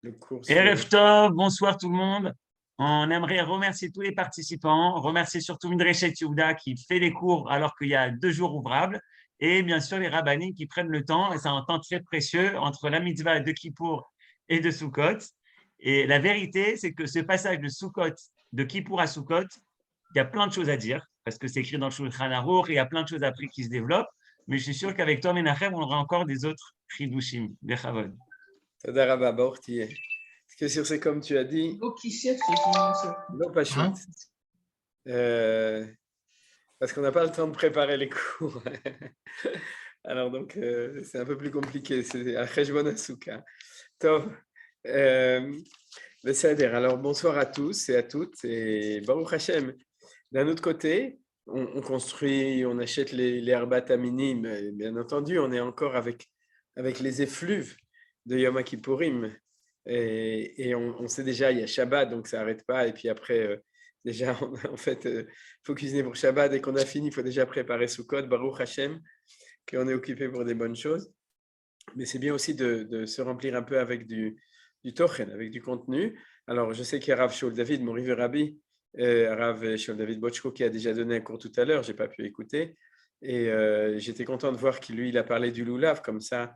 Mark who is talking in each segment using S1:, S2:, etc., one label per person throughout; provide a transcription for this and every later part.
S1: le cours sur...
S2: Erev Tov, bonsoir tout le monde. On aimerait remercier tous les participants, remercier surtout Midreshet Yehuda qui fait les cours alors qu'il y a 2 jours ouvrables, et bien sûr les rabbinim qui prennent le temps, et c'est un temps très précieux entre la mitzvah de Kippour et de Sukkot. Et la vérité, c'est que ce passage de Sukkot, de Kippour à Sukkot, il y a plein de choses à dire, parce que c'est écrit dans le Shulchan Aruch, et il y a plein de choses après qui se développent, mais je suis sûr qu'avec toi, Menachem, on aura encore des autres chidushim, des chavod.
S1: Tadaraba, Baorti. Parce que sur c'est comme tu as dit, non pas shoot. Parce qu'on n'a pas le temps de préparer les cours. Alors donc, c'est un peu plus compliqué. C'est à Cheshbon Asuka. Tov. Alors, bonsoir à tous et à toutes. Et Baruch Hashem. D'un autre côté, on construit, on achète les herbates minimes. Bien entendu, on est encore avec les effluves de Yom Kippourim. Et on sait déjà, il y a Shabbat, donc ça n'arrête pas. Et puis après, déjà, en fait, il faut cuisiner pour Shabbat. Dès qu'on a fini, il faut déjà préparer Sukkot, Baruch Hashem, qu'on est occupé pour des bonnes choses. Mais c'est bien aussi de se remplir un peu avec du tochen, avec du contenu. Alors, je sais qu'il y a Rav Shaul David, mon rive Rabbi, Rav Shaul David Bochko, qui a déjà donné un cours tout à l'heure, je n'ai pas pu écouter. Et j'étais content de voir qu'il il a parlé du loulav, comme ça,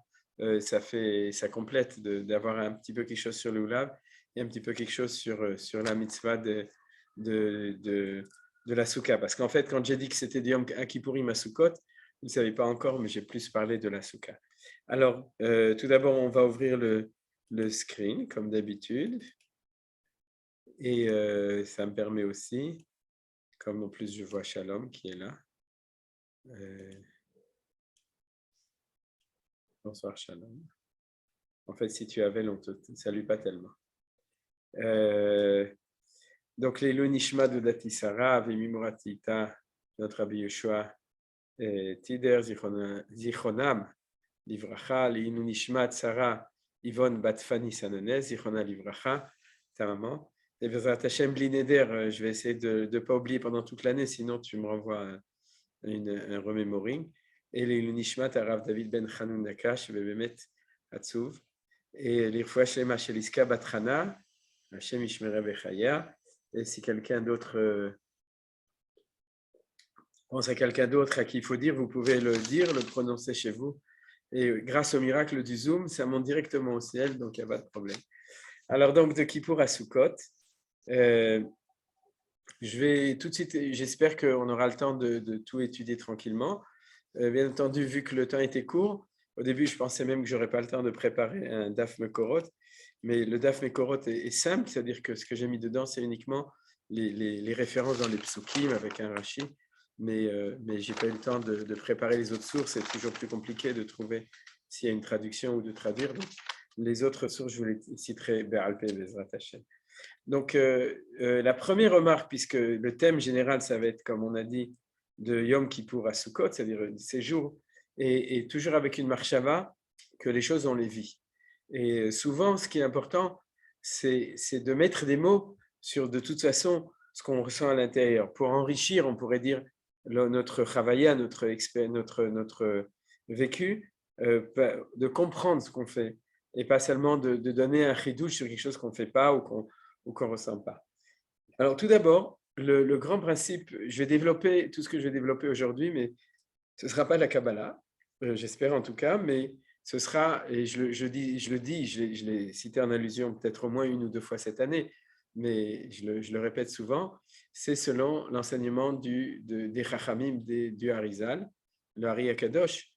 S1: ça complète d'avoir un petit peu quelque chose sur le loulav et un petit peu quelque chose sur la mitzvah de la soukha. Parce qu'en fait, quand j'ai dit que c'était du Yom Kippourim à Sukkot, vous ne savez pas encore, mais j'ai plus parlé de la soukha. Alors, tout d'abord, on va ouvrir le screen, comme d'habitude. Et ça me permet aussi, comme en plus je vois Shalom qui est là. Bonsoir Shalom. En fait, si tu avais, on ne te salue pas tellement. Donc, les Nishma de Dati Sarah, Vemimuratita, notre Rabbi Yoshua, Tider Zichronam, Livracha, Leinu Nishmat Sarah, Yvonne Batfani Sanonez, Zichona Livracha, ta maman. Et Bezrat Hashem Blineder, je vais essayer de ne pas oublier pendant toute l'année, sinon tu me renvoies un remémoring. Et les Nishmat Arav David Ben Hanun Nakash, Bebemet Hatsuv. Et l'Irfoua Shlema Sheliska Batrana, Hashem Ishmere Bechaya. Et si quelqu'un d'autre pense à quelqu'un d'autre à qui il faut dire, vous pouvez le dire, le prononcer chez vous. Et grâce au miracle du Zoom, ça monte directement au ciel, donc il n'y a pas de problème. Alors donc, de Kippour à Sukkot, je vais tout de suite, j'espère qu'on aura le temps de tout étudier tranquillement. Bien entendu, vu que le temps était court, au début, je pensais même que je n'aurais pas le temps de préparer un Daf Mekorot, mais le Daf Mekorot est simple, c'est-à-dire que ce que j'ai mis dedans, c'est uniquement les références dans les psukim avec un Rashi, mais je n'ai pas eu le temps de préparer les autres sources. C'est toujours plus compliqué de trouver s'il y a une traduction ou de traduire. Donc, les autres sources, je vous les citerai Be'alpeh Bezrat Hashem. Donc, la première remarque, puisque le thème général, ça va être, comme on a dit, de Yom Kippour à Sukkot, c'est-à-dire ces jours, et toujours avec une marshava, que les choses, on les vit. Et souvent, ce qui est important, c'est de mettre des mots sur, de toute façon, ce qu'on ressent à l'intérieur. Pour enrichir, on pourrait dire, notre chavaya, notre vécu, de comprendre ce qu'on fait, et pas seulement de donner un chidouche sur quelque chose qu'on ne fait pas ou qu'on ne ressent pas. Alors, tout d'abord, le grand principe, je vais développer tout ce que je vais développer aujourd'hui, mais ce ne sera pas la Kabbalah, j'espère en tout cas, mais ce sera, et je le dis, je l'ai cité en allusion peut-être au moins 1 ou 2 fois cette année, mais je le répète souvent, c'est selon l'enseignement des Chachamim, du Harizal, le Hari Akadosh,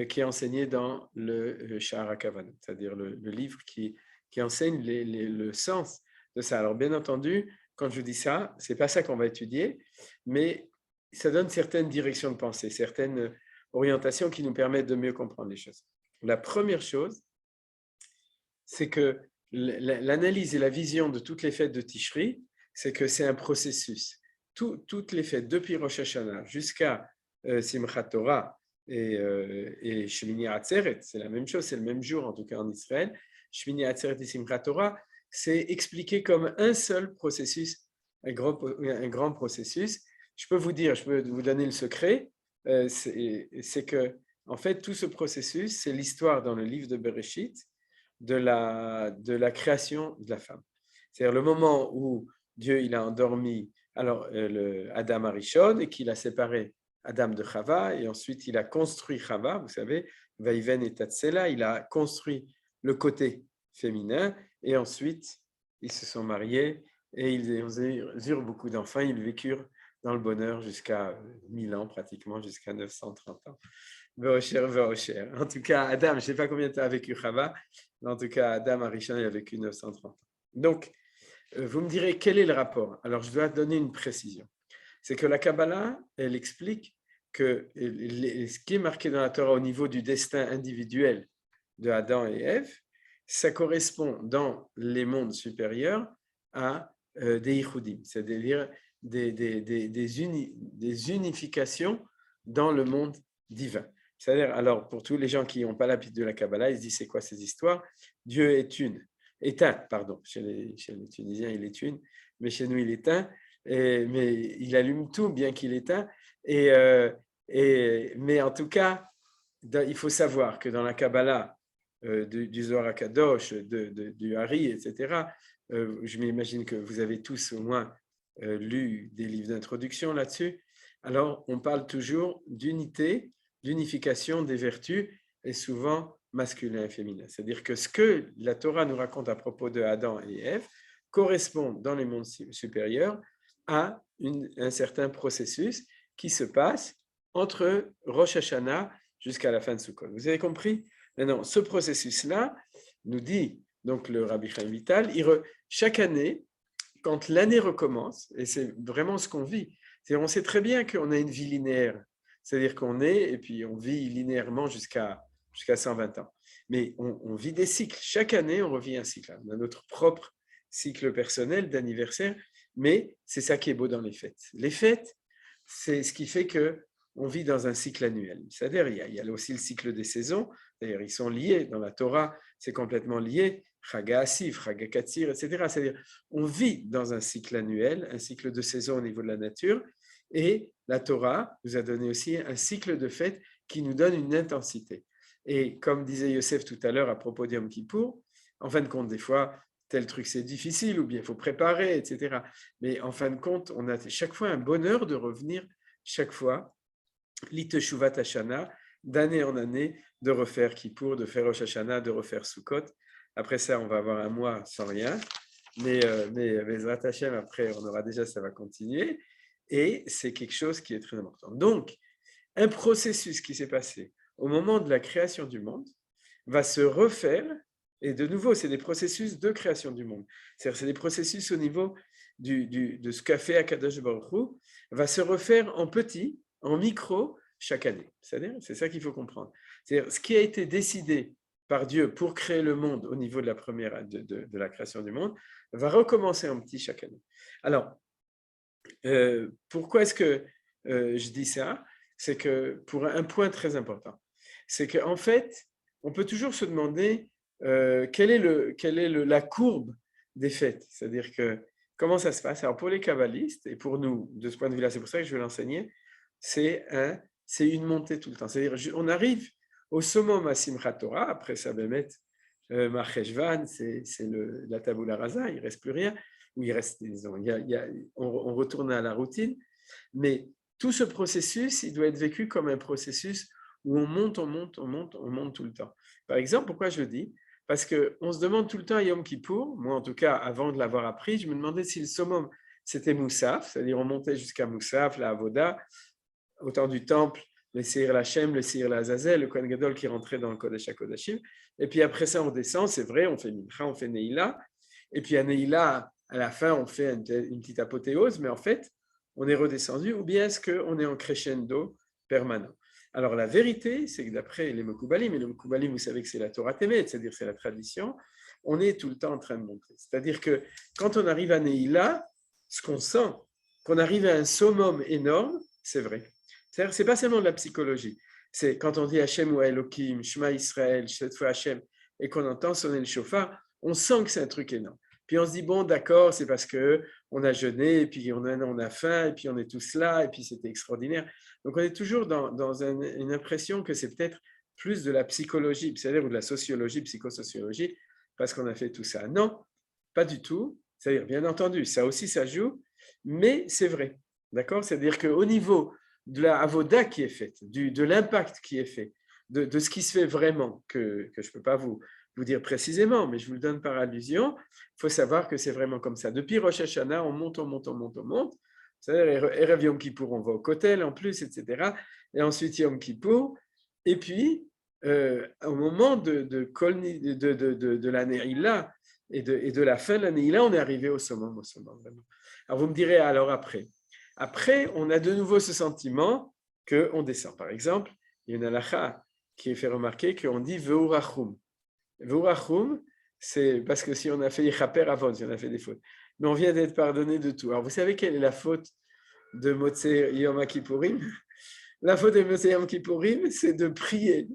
S1: qui est enseigné dans le Sha'ar HaKavanot, c'est-à-dire le livre qui enseigne le sens de ça. Alors bien entendu, quand je dis ça, ce n'est pas ça qu'on va étudier, mais ça donne certaines directions de pensée, certaines orientations qui nous permettent de mieux comprendre les choses. La première chose, c'est que l'analyse et la vision de toutes les fêtes de Tishri, c'est que c'est un processus. Toutes les fêtes, depuis Rosh Hashanah jusqu'à Simchat Torah et Shemini Atzeret, c'est la même chose, c'est le même jour en tout cas en Israël. Shemini Atzeret et Simchat Torah, c'est expliqué comme un seul processus, un grand processus. Je peux vous donner le secret, c'est que en fait tout ce processus, c'est l'histoire dans le livre de Bereshit de la création de la femme. C'est-à-dire le moment où Dieu il a endormi Adam Arishon et qu'il a séparé Adam de Chava, et ensuite il a construit Chava, vous savez, Vaïven et Tatsela, il a construit le côté féminin, et ensuite ils se sont mariés et ils eurent beaucoup d'enfants, ils vécurent dans le bonheur jusqu'à 1000 ans, pratiquement jusqu'à 930 ans. Veocher. En tout cas, Adam, je ne sais pas combien de temps a vécu Chava, mais en tout cas, Adam Arishon, il a vécu 930 ans. Donc, vous me direz quel est le rapport. Alors, je dois donner une précision. C'est que la Kabbalah, elle explique que ce qui est marqué dans la Torah au niveau du destin individuel de Adam et Ève, ça correspond dans les mondes supérieurs à des ichudim, c'est-à-dire des unifications dans le monde divin. C'est-à-dire, alors, pour tous les gens qui n'ont pas l'habitude de la Kabbalah, ils se disent, c'est quoi ces histoires? Dieu est un, pardon, chez les Tunisiens, il est une, mais chez nous, il est un, mais il allume tout, bien qu'il est un. Mais en tout cas, il faut savoir que dans la Kabbalah, du Zohar HaKadosh, du Hari, etc., je m'imagine que vous avez tous au moins lu des livres d'introduction là-dessus. Alors, on parle toujours d'unité, d'unification des vertus, et souvent masculin et féminin. C'est-à-dire que ce que la Torah nous raconte à propos de Adam et Ève correspond dans les mondes supérieurs à un certain processus qui se passe entre Rosh Hashanah jusqu'à la fin de Sukkot. Vous avez compris? Maintenant, ce processus-là, nous dit donc le Rabbi Chaim Vital, chaque année, quand l'année recommence, et c'est vraiment ce qu'on vit, on sait très bien qu'on a une vie linéaire, c'est-à-dire qu'on est, et puis on vit linéairement jusqu'à 120 ans. Mais on vit des cycles. Chaque année, on revit un cycle. On a notre propre cycle personnel d'anniversaire, mais c'est ça qui est beau dans les fêtes. Les fêtes, c'est ce qui fait qu'on vit dans un cycle annuel. C'est-à-dire, il y a aussi le cycle des saisons. D'ailleurs, ils sont liés. Dans la Torah, c'est complètement lié. Chaga Asif, Chaga Katsir, etc. C'est-à-dire, on vit dans un cycle annuel, un cycle de saison au niveau de la nature. Et la Torah nous a donné aussi un cycle de fêtes qui nous donne une intensité. Et comme disait Yosef tout à l'heure à propos d'Yom Kippour, en fin de compte, des fois, tel truc c'est difficile ou bien il faut préparer, etc. Mais en fin de compte, on a chaque fois un bonheur de revenir chaque fois, l'Iteshuvat Hashana, d'année en année, de refaire Kippour, de faire Rosh Hashanah, de refaire Sukkot. Après ça, on va avoir un mois sans rien. Mais Bezrat Hashem, après, on aura déjà, ça va continuer. Et c'est quelque chose qui est très important. Donc, un processus qui s'est passé au moment de la création du monde va se refaire, et de nouveau, c'est des processus de création du monde. C'est-à-dire, c'est des processus au niveau de ce qu'a fait Akadosh Baruch Hu, va se refaire en petit, en micro, chaque année. C'est-à-dire, c'est ça qu'il faut comprendre. C'est-à-dire, ce qui a été décidé par Dieu pour créer le monde au niveau de la première de la création du monde va recommencer en petit chaque année. Alors, pourquoi est-ce que je dis ça? C'est que pour un point très important, c'est qu'en fait, on peut toujours se demander quelle est la courbe des fêtes, c'est-à-dire que comment ça se passe. Alors pour les kabbalistes et pour nous, de ce point de vue-là, c'est pour ça que je vais l'enseigner, c'est une montée tout le temps. C'est-à-dire on arrive au summum à Simchat Torah, après ça, Bémet, Marcheshvan, c'est la tabula rasa, il ne reste plus rien, ou il reste, disons, on retourne à la routine, mais tout ce processus, il doit être vécu comme un processus où on monte tout le temps. Par exemple, pourquoi je le dis? Parce qu'on se demande tout le temps à Yom Kippour, moi en tout cas, avant de l'avoir appris, je me demandais si le summum, c'était Moussaf, c'est-à-dire on montait jusqu'à Moussaf, la Avoda, au temps du temple, le Seir Lachem, le Seir Lazazel, le Kohen Gadol qui rentrait dans le Kodesh HaKodashim. Et puis après ça, on descend, c'est vrai, on fait Mincha, on fait Neila. Et puis à Neila, à la fin, on fait une petite apothéose, mais en fait, on est redescendu, ou bien est-ce qu'on est en crescendo permanent? Alors la vérité, c'est que d'après les Mekoubalim, et les Mekoubalim, vous savez que c'est la Torah Temet, c'est-à-dire c'est la tradition, on est tout le temps en train de monter. C'est-à-dire que quand on arrive à Neila, ce qu'on sent, qu'on arrive à un summum énorme, c'est vrai. C'est-à-dire, c'est pas seulement de la psychologie. C'est quand on dit Hachem ou Elohim, Shema Israël, cette fois Hachem, et qu'on entend sonner le chauffard, on sent que c'est un truc énorme. Puis on se dit, bon, d'accord, c'est parce qu'on a jeûné, et puis on a faim, et puis on est tous là, et puis c'était extraordinaire. Donc on est toujours dans une impression que c'est peut-être plus de la psychologie, c'est-à-dire ou de la sociologie, psychosociologie, parce qu'on a fait tout ça. Non, pas du tout. C'est-à-dire, bien entendu, ça aussi, ça joue, mais c'est vrai. D'accord? C'est-à-dire qu'au niveau de la avoda qui est faite, de l'impact qui est fait, de ce qui se fait vraiment, que je ne peux pas vous dire précisément, mais je vous le donne par allusion, il faut savoir que c'est vraiment comme ça. Depuis Rosh Hashanah, on monte, on monte, on monte, on monte. C'est-à-dire, Erev Yom Kippour, on va au Kotel en plus, etc. Et ensuite Yom Kippour. Et puis, au moment de la Neila et de la fin de la Neila, on est arrivé au summum, vraiment. Alors, vous me direz, alors après, on a de nouveau ce sentiment qu'on descend. Par exemple, il y a une halakha qui est fait remarquer qu'on dit Ve'urachum. Ve'urachum, c'est parce que si on a fait Yichaper Avon, si on a fait des fautes, mais on vient d'être pardonné de tout. Alors, vous savez quelle est la faute de Motzei Yom Kippourim? La faute de Motzei Yom Kippourim, c'est de prier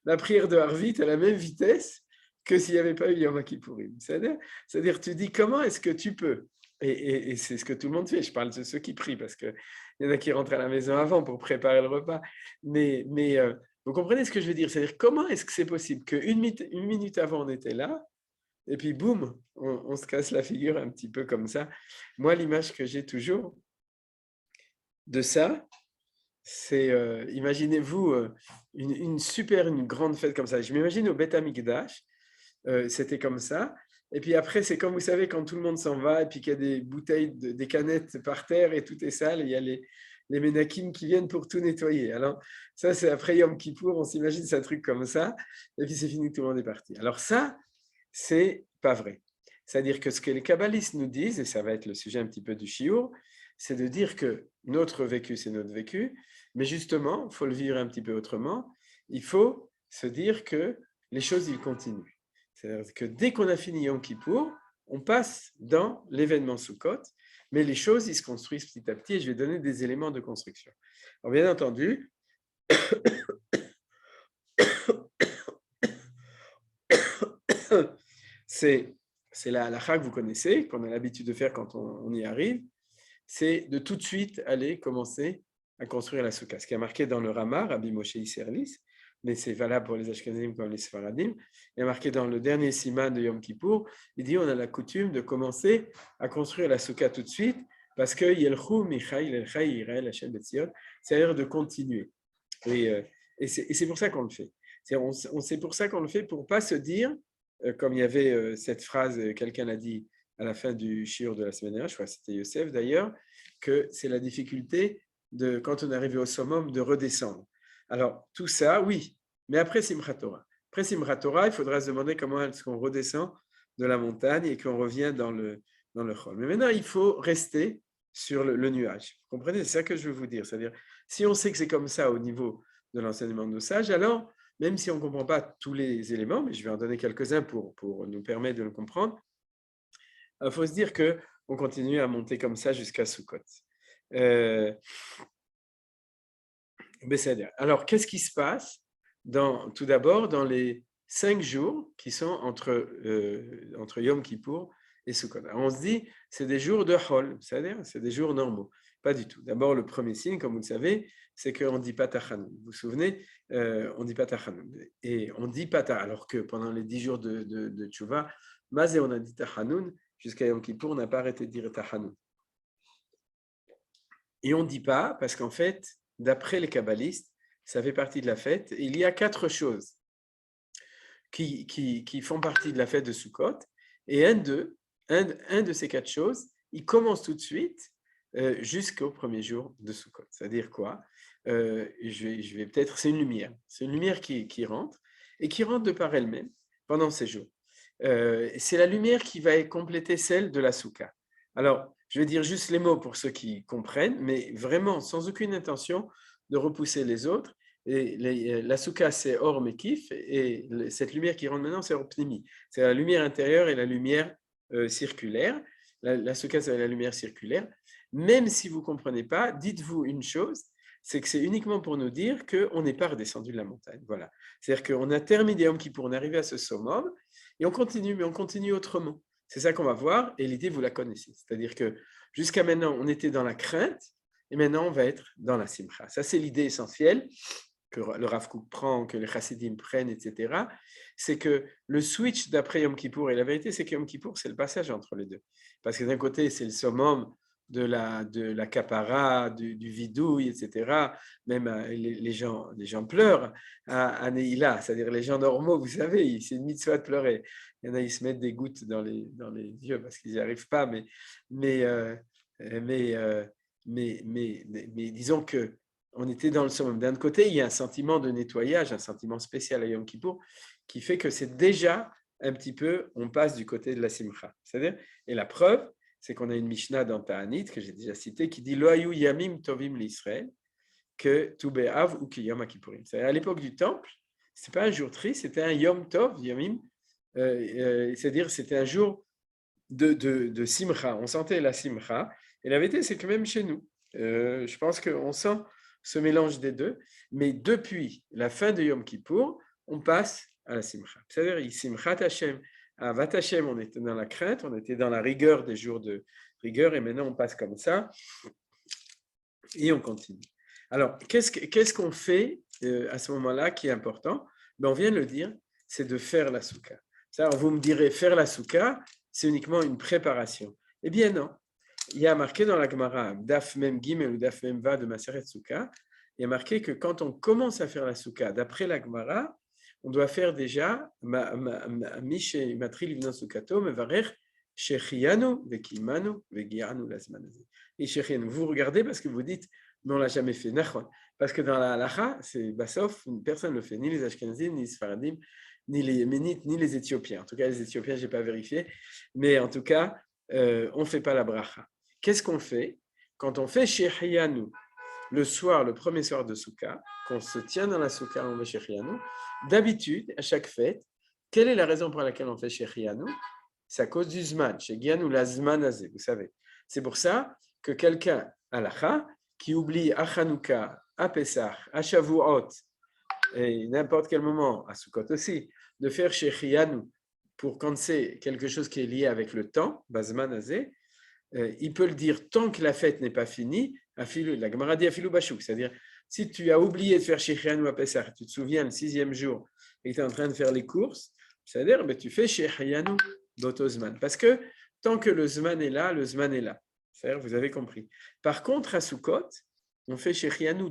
S1: la prière de Harvit à la même vitesse que s'il n'y avait pas eu Yom Kippourim. C'est-à-dire, tu dis, comment est-ce que tu peux? Et c'est ce que tout le monde fait. Je parle de ceux qui prient, parce qu'il y en a qui rentrent à la maison avant pour préparer le repas. Mais vous comprenez ce que je veux dire? C'est-à-dire, comment est-ce que c'est possible qu'une minute avant, on était là, et puis boum, on se casse la figure un petit peu comme ça. Moi, l'image que j'ai toujours de ça, c'est, imaginez-vous une grande fête comme ça. Je m'imagine au Beth Amikdash, c'était comme ça. Et puis après, c'est comme vous savez, quand tout le monde s'en va, et puis qu'il y a des bouteilles, des canettes par terre, et tout est sale, et il y a les ménakim qui viennent pour tout nettoyer. Alors ça, c'est après Yom Kippour, on s'imagine c'est un truc comme ça, et puis c'est fini, tout le monde est parti. Alors ça, c'est pas vrai. C'est-à-dire que ce que les kabbalistes nous disent, et ça va être le sujet un petit peu du shiur, c'est de dire que notre vécu, c'est notre vécu, mais justement, il faut le vivre un petit peu autrement. Il faut se dire que les choses, ils continuent. C'est-à-dire que dès qu'on a fini Yom Kippour, on passe dans l'événement Sukkot, mais les choses, ils se construisent petit à petit, et je vais donner des éléments de construction. Alors, bien entendu, c'est la halakha que vous connaissez, qu'on a l'habitude de faire quand on y arrive, c'est de tout de suite aller commencer à construire la soukha. Ce qui est marqué dans le Rama, Rabbi Moshe Isserlis, mais c'est valable pour les Ashkenazim comme les Sfaradim, il est marqué dans le dernier siman de Yom Kippour, il dit on a la coutume de commencer à construire la soukha tout de suite, parce que Yelchou Michaïl El Chai Yirael Hashem Betzion, c'est-à-dire de continuer. Et c'est pour ça qu'on le fait. C'est pour ça qu'on le fait, pour ne pas se dire, comme il y avait cette phrase, quelqu'un l'a dit à la fin du shiur de la semaine dernière, je crois que c'était Yosef d'ailleurs, que c'est la difficulté, quand on est arrivé au summum, de redescendre. Alors, tout ça, oui, mais après Simchat Torah. Après Simchat Torah, il faudra se demander comment est-ce qu'on redescend de la montagne et qu'on revient dans le chol. Mais maintenant, il faut rester sur le nuage. Vous comprenez? C'est ça que je veux vous dire. C'est-à-dire, si on sait que c'est comme ça au niveau de l'enseignement de nos sages, alors, même si on ne comprend pas tous les éléments, mais je vais en donner quelques-uns pour nous permettre de le comprendre, il faut se dire qu'on continue à monter comme ça jusqu'à Sukkot. Alors, qu'est-ce qui se passe tout d'abord dans les 5 jours qui sont entre Yom Kippour et Sukkot? Alors, on se dit, c'est des jours de Hol, c'est-à-dire c'est des jours normaux. Pas du tout. D'abord, le premier signe, comme vous le savez, c'est qu'on ne dit pas Tachanun. Vous vous souvenez, on ne dit pas Tachanun. Et on dit pas Tachanun, alors que pendant les 10 jours de Tchouva, Mazé, on a dit Tachanun, jusqu'à Yom Kippour, on n'a pas arrêté de dire Tachanun. Et on ne dit pas, parce qu'en fait, d'après les kabbalistes, ça fait partie de la fête. Il y a 4 choses qui font partie de la fête de Sukkot. Et un de ces 4 choses, il commence tout de suite jusqu'au premier jour de Sukkot. C'est-à-dire quoi? Je vais peut-être, c'est une lumière. C'est une lumière qui rentre et qui rentre de par elle-même pendant ces jours. C'est la lumière qui va compléter celle de la Soukha. Alors, je vais dire juste les mots pour ceux qui comprennent, mais vraiment sans aucune intention de repousser les autres. Et la Soukha, c'est Or Mekif, et cette lumière qui rentre maintenant, c'est Or Pnimi. C'est la lumière intérieure et la lumière circulaire. La Soukha, c'est la lumière circulaire. Même si vous ne comprenez pas, dites-vous une chose, c'est que c'est uniquement pour nous dire qu'on n'est pas redescendu de la montagne. Voilà. C'est-à-dire qu'on a terminé Yom Kippour, on est arrivé à ce summum, et on continue, mais on continue autrement. C'est ça qu'on va voir, et l'idée, vous la connaissez. C'est-à-dire que jusqu'à maintenant, on était dans la crainte, et maintenant, on va être dans la simcha. Ça, c'est l'idée essentielle. que le Rav Kook prend, que les Chassidim prennent, etc., c'est que le switch d'après Yom Kippour, et la vérité, c'est que Yom Kippour, c'est le passage entre les deux. Parce que d'un côté, c'est le summum de la capara, du vidouille, etc. Même les gens pleurent à Neila, c'est-à-dire les gens normaux, vous savez, c'est une mitzvah de pleurer. Il y en a, ils se mettent des gouttes dans les yeux parce qu'ils n'y arrivent pas, mais disons que on était dans le summum. D'un côté, il y a un sentiment de nettoyage, un sentiment spécial à Yom Kippour, qui fait que c'est déjà un petit peu, on passe du côté de la simcha. C'est-à-dire, et la preuve, c'est qu'on a une Mishnah dans Ta'anit, que j'ai déjà citée, qui dit « Lo hayu yamim tovim l'Israël, que tu be'av ou ki yom kippurim ». C'est-à-dire, à l'époque du Temple, ce n'était pas un jour triste, c'était un yom tov, yamim, c'est-à-dire c'était un jour de simcha. On sentait la simcha. Et la vérité, c'est que même chez nous, je pense qu'on sent ce mélange des deux, mais depuis la fin de Yom Kippour, on passe à la simcha. C'est-à-dire, simchat Hashem, avat Hashem, on était dans la crainte, on était dans la rigueur des jours de rigueur, et maintenant on passe comme ça, et on continue. Alors, qu'est-ce qu'on fait à ce moment-là qui est important? On vient de le dire, c'est de faire la souka. Alors, vous me direz, faire la souka, c'est uniquement une préparation. Eh bien non. Il y a marqué dans la Gemara, Daf Mem Gimel ou Daf Mem Va de Maseret Souka, il y a marqué que quand on commence à faire la souka, d'après la Gemara, on doit faire déjà Mishe Matril Vina Soukato, Mevarer Shechianu, Vekimanu, Vegianu Lasmanazi. Et Shechianu, vous regardez parce que vous dites, mais on ne l'a jamais fait. Parce que dans la halacha, c'est Bassof, personne ne le fait, ni les Ashkenazim, ni les Sfaradim, ni les Yéménites, ni les Éthiopiens. En tout cas, les Éthiopiens, je n'ai pas vérifié. Mais en tout cas, on ne fait pas la bracha. Qu'est-ce qu'on fait? Quand on fait Shechianu, le soir, le premier soir de Souka, qu'on se tient dans la Souka, on fait Shechianu, d'habitude, à chaque fête, quelle est la raison pour laquelle on fait Shechianu? C'est à cause du Zman, Shechianu la Zmanazé, vous savez. C'est pour ça que quelqu'un, halacha, qui oublie à Hanouka, à Pessah, à Shavuot, et n'importe quel moment, à Sukkot aussi, de faire Shechianu pour quand c'est quelque chose qui est lié avec le temps, Bazman Azé, il peut le dire tant que la fête n'est pas finie, la Gemara dit Afilou Bachouk, c'est-à-dire si tu as oublié de faire Shechianu à Pessah, tu te souviens le 6e jour et tu es en train de faire les courses, c'est-à-dire tu fais Shechianu d'Otozman. Parce que tant que le Zman est là, le Zman est là. C'est-à-dire, vous avez compris. Par contre, à Sukkot, on fait Shechianu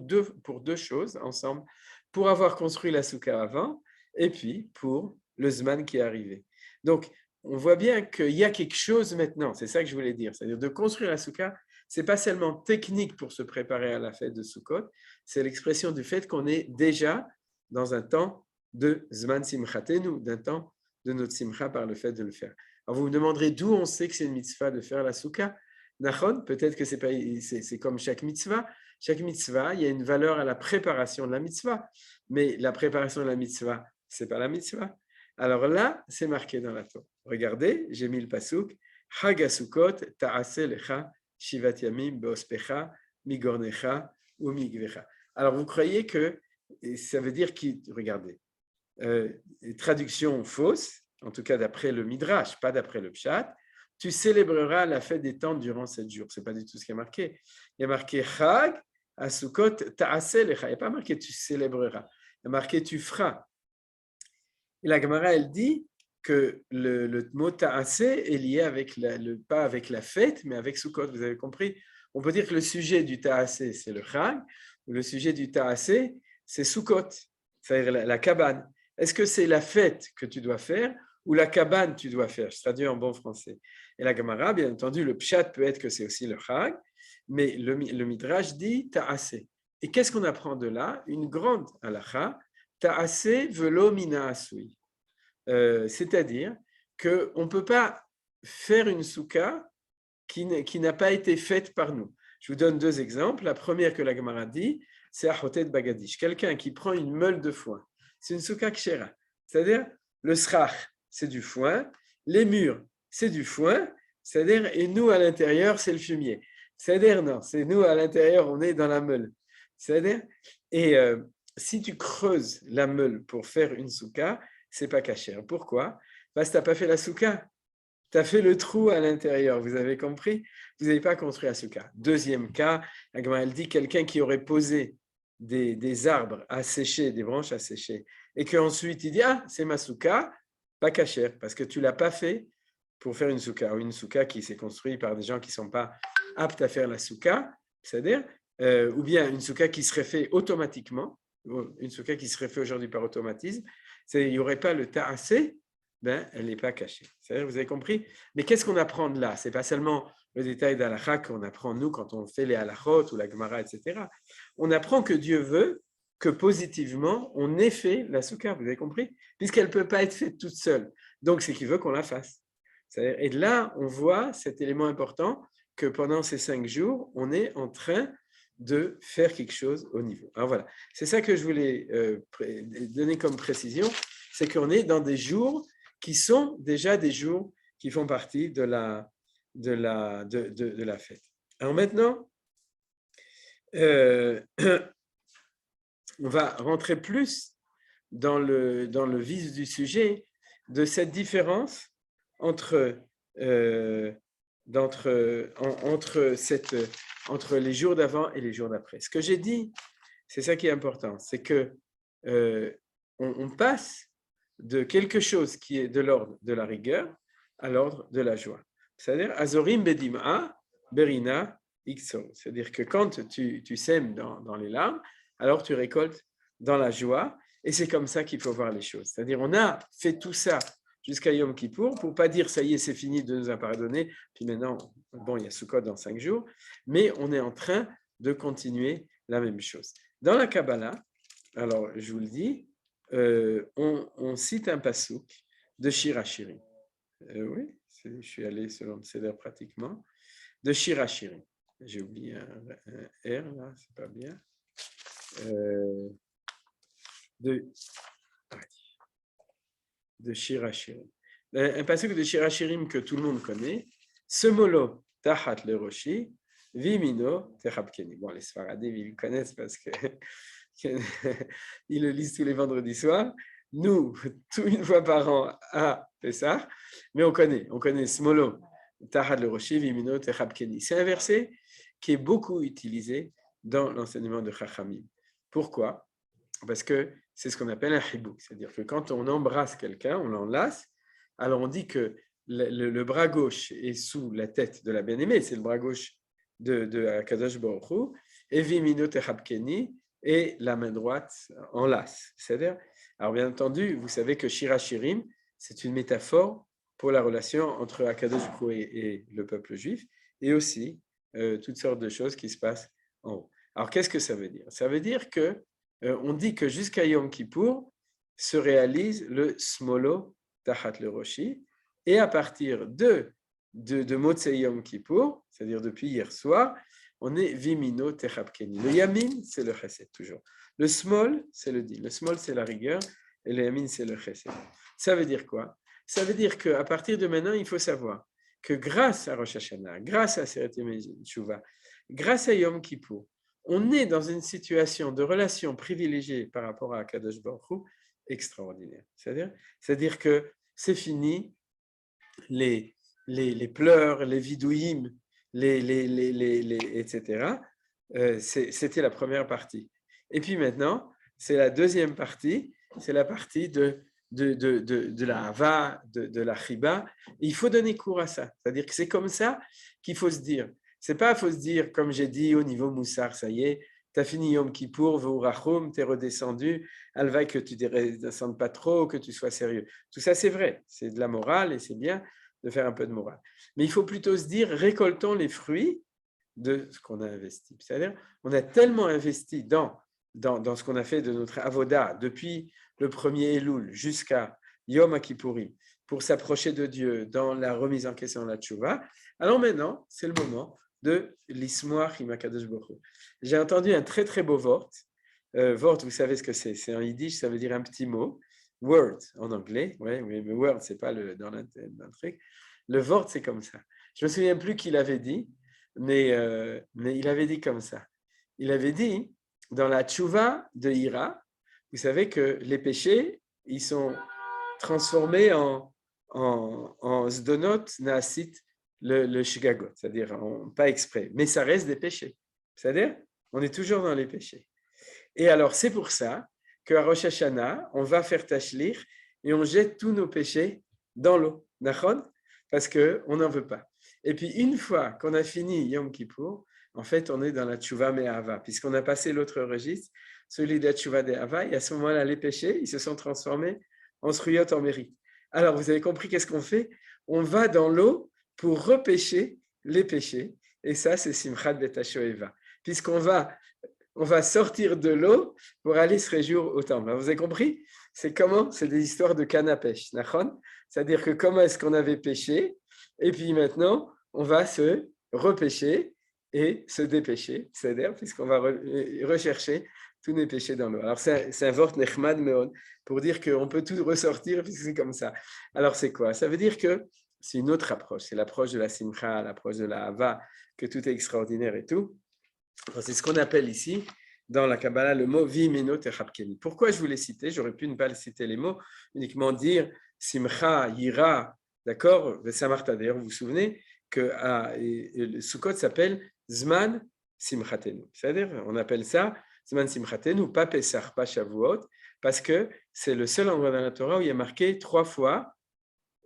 S1: pour deux choses ensemble, pour avoir construit la Souka avant, et puis pour le Zman qui est arrivé. Donc, on voit bien qu'il y a quelque chose maintenant, c'est ça que je voulais dire, c'est-à-dire de construire la Souka, ce n'est pas seulement technique pour se préparer à la fête de Sukkot, c'est l'expression du fait qu'on est déjà dans un temps de Zman Simchatenu, d'un temps de notre Simcha par le fait de le faire. Alors vous me demanderez d'où on sait que c'est une mitzvah de faire la Souka. Nachon, peut-être que c'est comme chaque mitzvah. Chaque mitzvah, il y a une valeur à la préparation de la mitzvah. Mais la préparation de la mitzvah, ce n'est pas la mitzvah. Alors là, c'est marqué dans la Torah. Regardez, j'ai mis le pasuk. Chag HaSukkot ta'ase lecha shivat yamim beospecha migornecha ou migvecha. Alors vous croyez que ça veut dire regardez, traduction fausse, en tout cas d'après le Midrash, pas d'après le Pshat, tu célébreras la fête des tentes durant 7 jours. Ce n'est pas du tout ce qui est marqué. Il y a marqué Chag HaSukkot ta'ase lecha. Il n'y a pas marqué tu célébreras. Il y a marqué tu feras. Et la Gemara, elle dit que le mot ta'ase est lié avec pas avec la fête, mais avec Sukkot. Vous avez compris? On peut dire que le sujet du ta'ase, c'est le Chag, ou le sujet du ta'ase, c'est Sukkot, c'est-à-dire la cabane. Est-ce que c'est la fête que tu dois faire ou la cabane tu dois faire? Je traduis en bon français. Et la Gemara, bien entendu, le pshat peut être que c'est aussi le Chag, mais le Midrash dit ta'ase. Et qu'est-ce qu'on apprend de là? Une grande halacha, ta'ase velo mina asui. C'est-à-dire qu'on ne peut pas faire une souka qui n'a pas été faite par nous. Je vous donne 2 exemples. La première que la Gemara dit, c'est Achotet Bagadish, quelqu'un qui prend une meule de foin. C'est une souka kshera. C'est-à-dire, le srach, c'est du foin, les murs, c'est du foin, c'est-à-dire, et nous, à l'intérieur, c'est le fumier. C'est-à-dire, non, c'est nous, à l'intérieur, on est dans la meule. C'est-à-dire, et si tu creuses la meule pour faire une souka, c'est pas kasher. Pourquoi? Parce que tu n'as pas fait la souka. Tu as fait le trou à l'intérieur, vous avez compris? Vous n'avez pas construit la souka. Deuxième cas, la Gemara, elle dit quelqu'un qui aurait posé des arbres à sécher, des branches à sécher, et qu'ensuite il dit « Ah, c'est ma souka », pas cachère, parce que tu ne l'as pas fait pour faire une souka, ou une souka qui s'est construite par des gens qui ne sont pas aptes à faire la souka, c'est-à-dire, ou bien une souka qui serait faite automatiquement, une souka qui serait faite aujourd'hui par automatisme, il n'y aurait pas le ta'asé, ben, elle n'est pas cachée. C'est-à-dire, vous avez compris? Mais qu'est-ce qu'on apprend de là? Ce n'est pas seulement le détail d'Halakha qu'on apprend, nous, quand on fait les halachot ou la Gemara, etc. On apprend que Dieu veut que positivement, on ait fait la souka, vous avez compris? Puisqu'elle ne peut pas être faite toute seule. Donc, c'est qu'il veut qu'on la fasse. Et là, on voit cet élément important que pendant ces 5 jours, on est en train de faire quelque chose au niveau. Alors voilà, c'est ça que je voulais donner comme précision, c'est qu'on est dans des jours qui sont déjà des jours qui font partie de la fête. Alors maintenant, on va rentrer plus dans le vif du sujet de cette différence entre les jours d'avant et les jours d'après. Ce que j'ai dit, c'est ça qui est important, c'est que on passe de quelque chose qui est de l'ordre de la rigueur à l'ordre de la joie. C'est-à-dire, Azorim bedim'a, berina, ixo. C'est-à-dire que quand tu sèmes dans les larmes, alors tu récoltes dans la joie, et c'est comme ça qu'il faut voir les choses. C'est-à-dire, on a fait tout ça jusqu'à Yom Kippour, pour ne pas dire ça y est, c'est fini, Dieu nous a pardonné, puis maintenant, bon, il y a Sukkot dans 5 jours, mais on est en train de continuer la même chose. Dans la Kabbalah, alors je vous le dis, on cite un passouk de Shir Hashirim. Oui, je suis allé selon le Seder pratiquement, de Shir Hashirim. J'ai oublié un R là, c'est pas bien. De Shir Hashirim. Un passouk de Shir Hashirim que tout le monde connaît. Semolo tachat le roshi, vimino techapkeni. Bon, les Sfaradim, ils le connaissent parce que ils le lisent tous les vendredis soirs. Nous, une fois par an à Pessah, mais on connaît Smolo, Tahad le Roshi, Vimino, Techapkeni. C'est un verset qui est beaucoup utilisé dans l'enseignement de Chachamim. Pourquoi? Parce que c'est ce qu'on appelle un hibouk, c'est-à-dire que quand on embrasse quelqu'un, on l'enlace, alors on dit que le bras gauche est sous la tête de la bien-aimée, c'est le bras gauche de Akadosh Baruch Hu, et Vimino, Techapkeni, et la main droite enlace. C'est-à-dire, alors bien entendu, vous savez que Shir Hashirim, c'est une métaphore pour la relation entre Akadosh Baruch Hu et le peuple juif, et aussi toutes sortes de choses qui se passent en haut. Alors qu'est-ce que ça veut dire? Ça veut dire que on dit que jusqu'à Yom Kippour se réalise le Smolo Tachat le Roshi, et à partir de Motzei Yom Kippour, c'est-à-dire depuis hier soir, on est Vimino Techapkeni. Le Yamin, c'est le Chesed, toujours. Le Smol, c'est le Din. Le Smol, c'est la rigueur, et le Yamin, c'est le Chesed. Ça veut dire quoi? Ça veut dire qu'à partir de maintenant, il faut savoir que grâce à Rosh Hashanah, grâce à Seret Yom Teshuvah, grâce à Yom Kippour, on est dans une situation de relation privilégiée par rapport à Kadosh Baruch Hu extraordinaire. C'est-à-dire que c'est fini les pleurs, les vidouïm, etc. C'était la première partie. Et puis maintenant, c'est la deuxième partie, c'est la partie de la hava, de la chiba. Il faut donner cours à ça. C'est-à-dire que c'est comme ça qu'il faut se dire. C'est pas, il faut se dire, comme j'ai dit au niveau Moussar, ça y est, tu as fini Yom Kippour, V'urachum, tu es redescendu, alvaï que tu ne redescendes pas trop, que tu sois sérieux. Tout ça, c'est vrai, c'est de la morale et c'est bien de faire un peu de morale. Mais il faut plutôt se dire, récoltons les fruits de ce qu'on a investi. C'est-à-dire, on a tellement investi dans ce qu'on a fait de notre avoda depuis le premier Elul jusqu'à Yom Kippourim pour s'approcher de Dieu dans la remise en question de la tchouva. Alors maintenant, c'est le moment de l'ismoach im HaKadosh Baruch Hu. J'ai entendu un très très beau vort. Vort, vous savez ce que c'est? C'est en yiddish, ça veut dire un petit mot. Word en anglais, oui, mais word, c'est pas dans le truc. Le vort, c'est comme ça. Je me souviens plus qui l'avait dit, mais il avait dit comme ça. Il avait dit, dans la tchouva de Hira, vous savez que les péchés, ils sont transformés en zdonot naasit le shigagot, c'est-à-dire pas exprès, mais ça reste des péchés. C'est-à-dire, on est toujours dans les péchés. Et alors, c'est pour ça qu'à Rosh Hashanah, on va faire tashlir et on jette tous nos péchés dans l'eau. D'accord? Parce qu'on n'en veut pas. Et puis, une fois qu'on a fini Yom Kippour, en fait, on est dans la tchouva me'ahava, puisqu'on a passé l'autre registre, celui de la tchouva de'ahava, et à ce moment-là, les péchés, ils se sont transformés en sruyot en mérite. Alors, vous avez compris qu'est-ce qu'on fait? On va dans l'eau pour repêcher les péchés, et ça, c'est Simchat Bet HaShoeva, puisqu'on va sortir de l'eau pour aller se réjouir au temple. Vous avez compris? C'est comment? C'est des histoires de canne à pêche. C'est-à-dire que comment est-ce qu'on avait pêché, et puis maintenant, on va se repêcher et se dépêcher, c'est-à-dire puisqu'on va rechercher tous les péchés dans l'eau. Alors, c'est un vort nechmad meon pour dire qu'on peut tout ressortir puisque c'est comme ça. Alors, c'est quoi? Ça veut dire que c'est une autre approche. C'est l'approche de la simcha, l'approche de la hava, que tout est extraordinaire et tout. C'est ce qu'on appelle ici, dans la Kabbalah, le mot vimeno techapkeni. Pourquoi je voulais citer? J'aurais pu ne pas citer les mots, uniquement dire simcha, yira, d'accord? Vesamarta. D'ailleurs, vous vous souvenez que le Sukkot s'appelle Zman Simchatenu. C'est-à-dire, on appelle ça Zman Simchatenu, pas Pesach, pas Shavuot, parce que c'est le seul endroit dans la Torah où il y a marqué 3 fois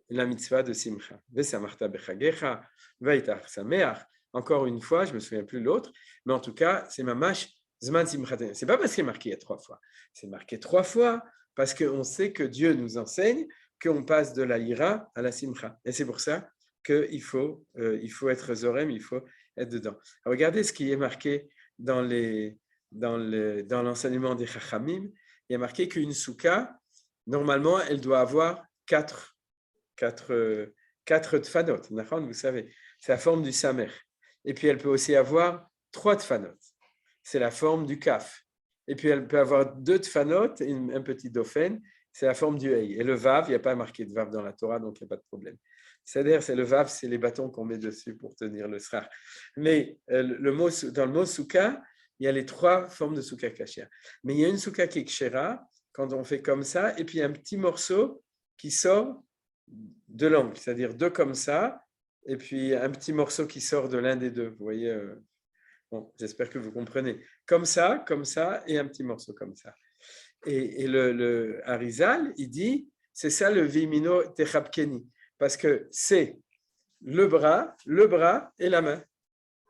S1: la mitzvah de Simcha. Vesamarta bechagecha, veitach sameach. Encore une fois, je ne me souviens plus l'autre, mais en tout cas, c'est mamash Zman Simchatenu. Ce n'est pas parce qu'il est marqué il y a 3 fois. C'est marqué 3 fois parce qu'on sait que Dieu nous enseigne qu'on passe de la ira à la simcha. Et c'est pour ça qu'il faut être zorem, il faut être dedans. Alors, regardez ce qui est marqué dans l'enseignement des Chachamim. Il y a marqué qu'une souka, normalement, elle doit avoir 4 tfanot. Vous savez, c'est la forme du samer. Et puis, elle peut aussi avoir 3 tfanot. C'est la forme du kaf. Et puis, elle peut avoir 2 tfanot et un petit dauphin. C'est la forme du hey. Et le vav, il n'y a pas marqué de vav dans la Torah, donc il n'y a pas de problème. C'est-à-dire, c'est le vav, c'est les bâtons qu'on met dessus pour tenir le srar. Mais dans le mot souka, il y a les 3 formes de souka kasher. Mais il y a une souka qui est kshera, quand on fait comme ça, et puis un petit morceau qui sort de l'angle, c'est-à-dire 2 comme ça, et puis un petit morceau qui sort de l'un des 2. Vous voyez, bon, j'espère que vous comprenez. Comme ça, et un petit morceau comme ça. Et le Arizal, il dit, c'est ça le vimino techapkeni, parce que c'est le bras et la main.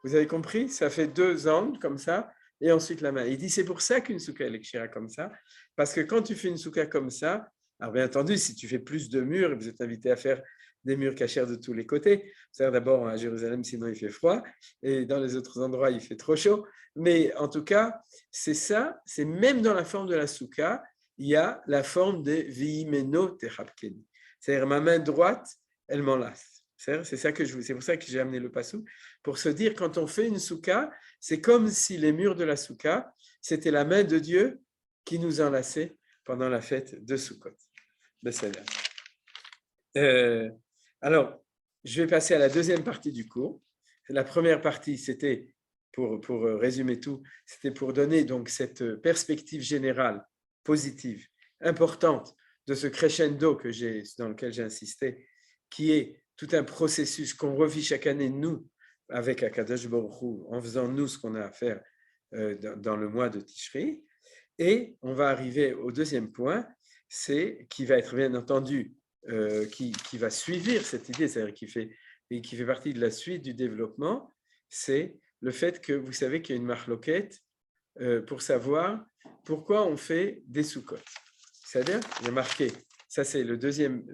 S1: Vous avez compris? Ça fait 2 angles comme ça, et ensuite la main. Il dit, c'est pour ça qu'une souka est kshira comme ça, parce que quand tu fais une souka comme ça, alors bien entendu, si tu fais plus de murs, vous êtes invité à faire des murs cachers de tous les côtés. C'est-à-dire d'abord à Jérusalem, sinon il fait froid, et dans les autres endroits, il fait trop chaud. Mais en tout cas, c'est ça, c'est même dans la forme de la souka, il y a la forme des vimeno techapkeni. C'est-à-dire ma main droite, elle m'enlace. C'est pour ça que j'ai amené le passou, pour se dire quand on fait une souka, c'est comme si les murs de la souka, c'était la main de Dieu qui nous enlaçait pendant la fête de Sukkot. Alors, je vais passer à la deuxième partie du cours. La première partie, c'était, pour résumer tout, c'était pour donner donc cette perspective générale, positive, importante de ce crescendo dans lequel j'ai insisté, qui est tout un processus qu'on revit chaque année, nous, avec Akadosh Baruch Hu, en faisant nous ce qu'on a à faire dans le mois de Tishri. Et on va arriver au deuxième point, c'est qui va être bien entendu, qui va suivre cette idée, c'est-à-dire qui fait partie de la suite du développement, c'est le fait que vous savez qu'il y a une marloquette pour savoir pourquoi on fait des soukotes. C'est-à-dire, il y a marqué, ça c'est la deuxième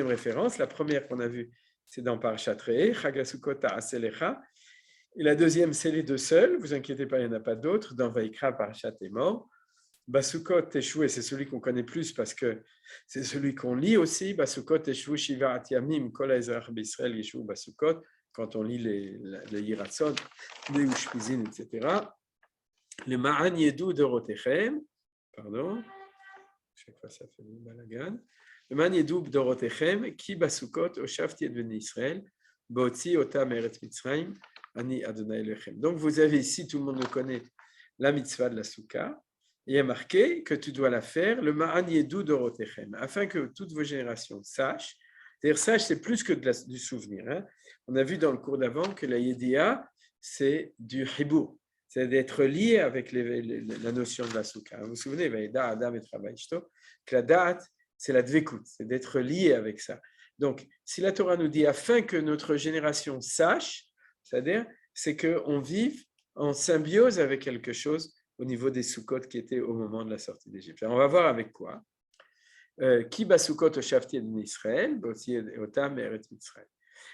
S1: référence, la première qu'on a vue, c'est dans Parashat Re'eh, Chag HaSukkot Ta'aseh. Et la deuxième, c'est les 2 seuls, vous inquiétez pas, il n'y en a pas d'autres, dans Vaïkra, Parashat Emor. Basukot Teshuvah, c'est celui qu'on connaît plus parce que c'est celui qu'on lit aussi. Basukot Teshuvah Shiva Yamim Kol Ezrach B'Israël Yeshu Basukot, quand on lit les Yiratzon, les Ushpizin, etc. Le Ma'an Yedou de Rotechem, pardon, chaque fois ça fait du balagan. Le Ma'an Yedou de Rotechem, qui Basukot Oshavti et Bnei Israël, Botzi Otam Eretz Mitzrayim, Ani Adonai Elechem. Donc vous avez ici, tout le monde le connaît, la mitzvah de la Souka. Il y a marqué que tu dois la faire, le Ma'an Yedou Dorotechem, afin que toutes vos générations sachent. C'est-à-dire, c'est plus que du souvenir. Hein. On a vu dans le cours d'avant que la Yedia, c'est du Hibou. c'est d'être lié avec la notion de la soukha. Vous vous souvenez, Vaïda, Adam et Travaishto, que la date, c'est la dvékout, c'est d'être lié avec ça. Donc, si la Torah nous dit afin que notre génération sache, c'est-à-dire, c'est qu'on vive en symbiose avec quelque chose au niveau des Sukkot qui étaient au moment de la sortie d'Égypte. On va voir avec quoi. Qui basukot au Shafti d'Israël, Otam et Eretz Mitzrayim.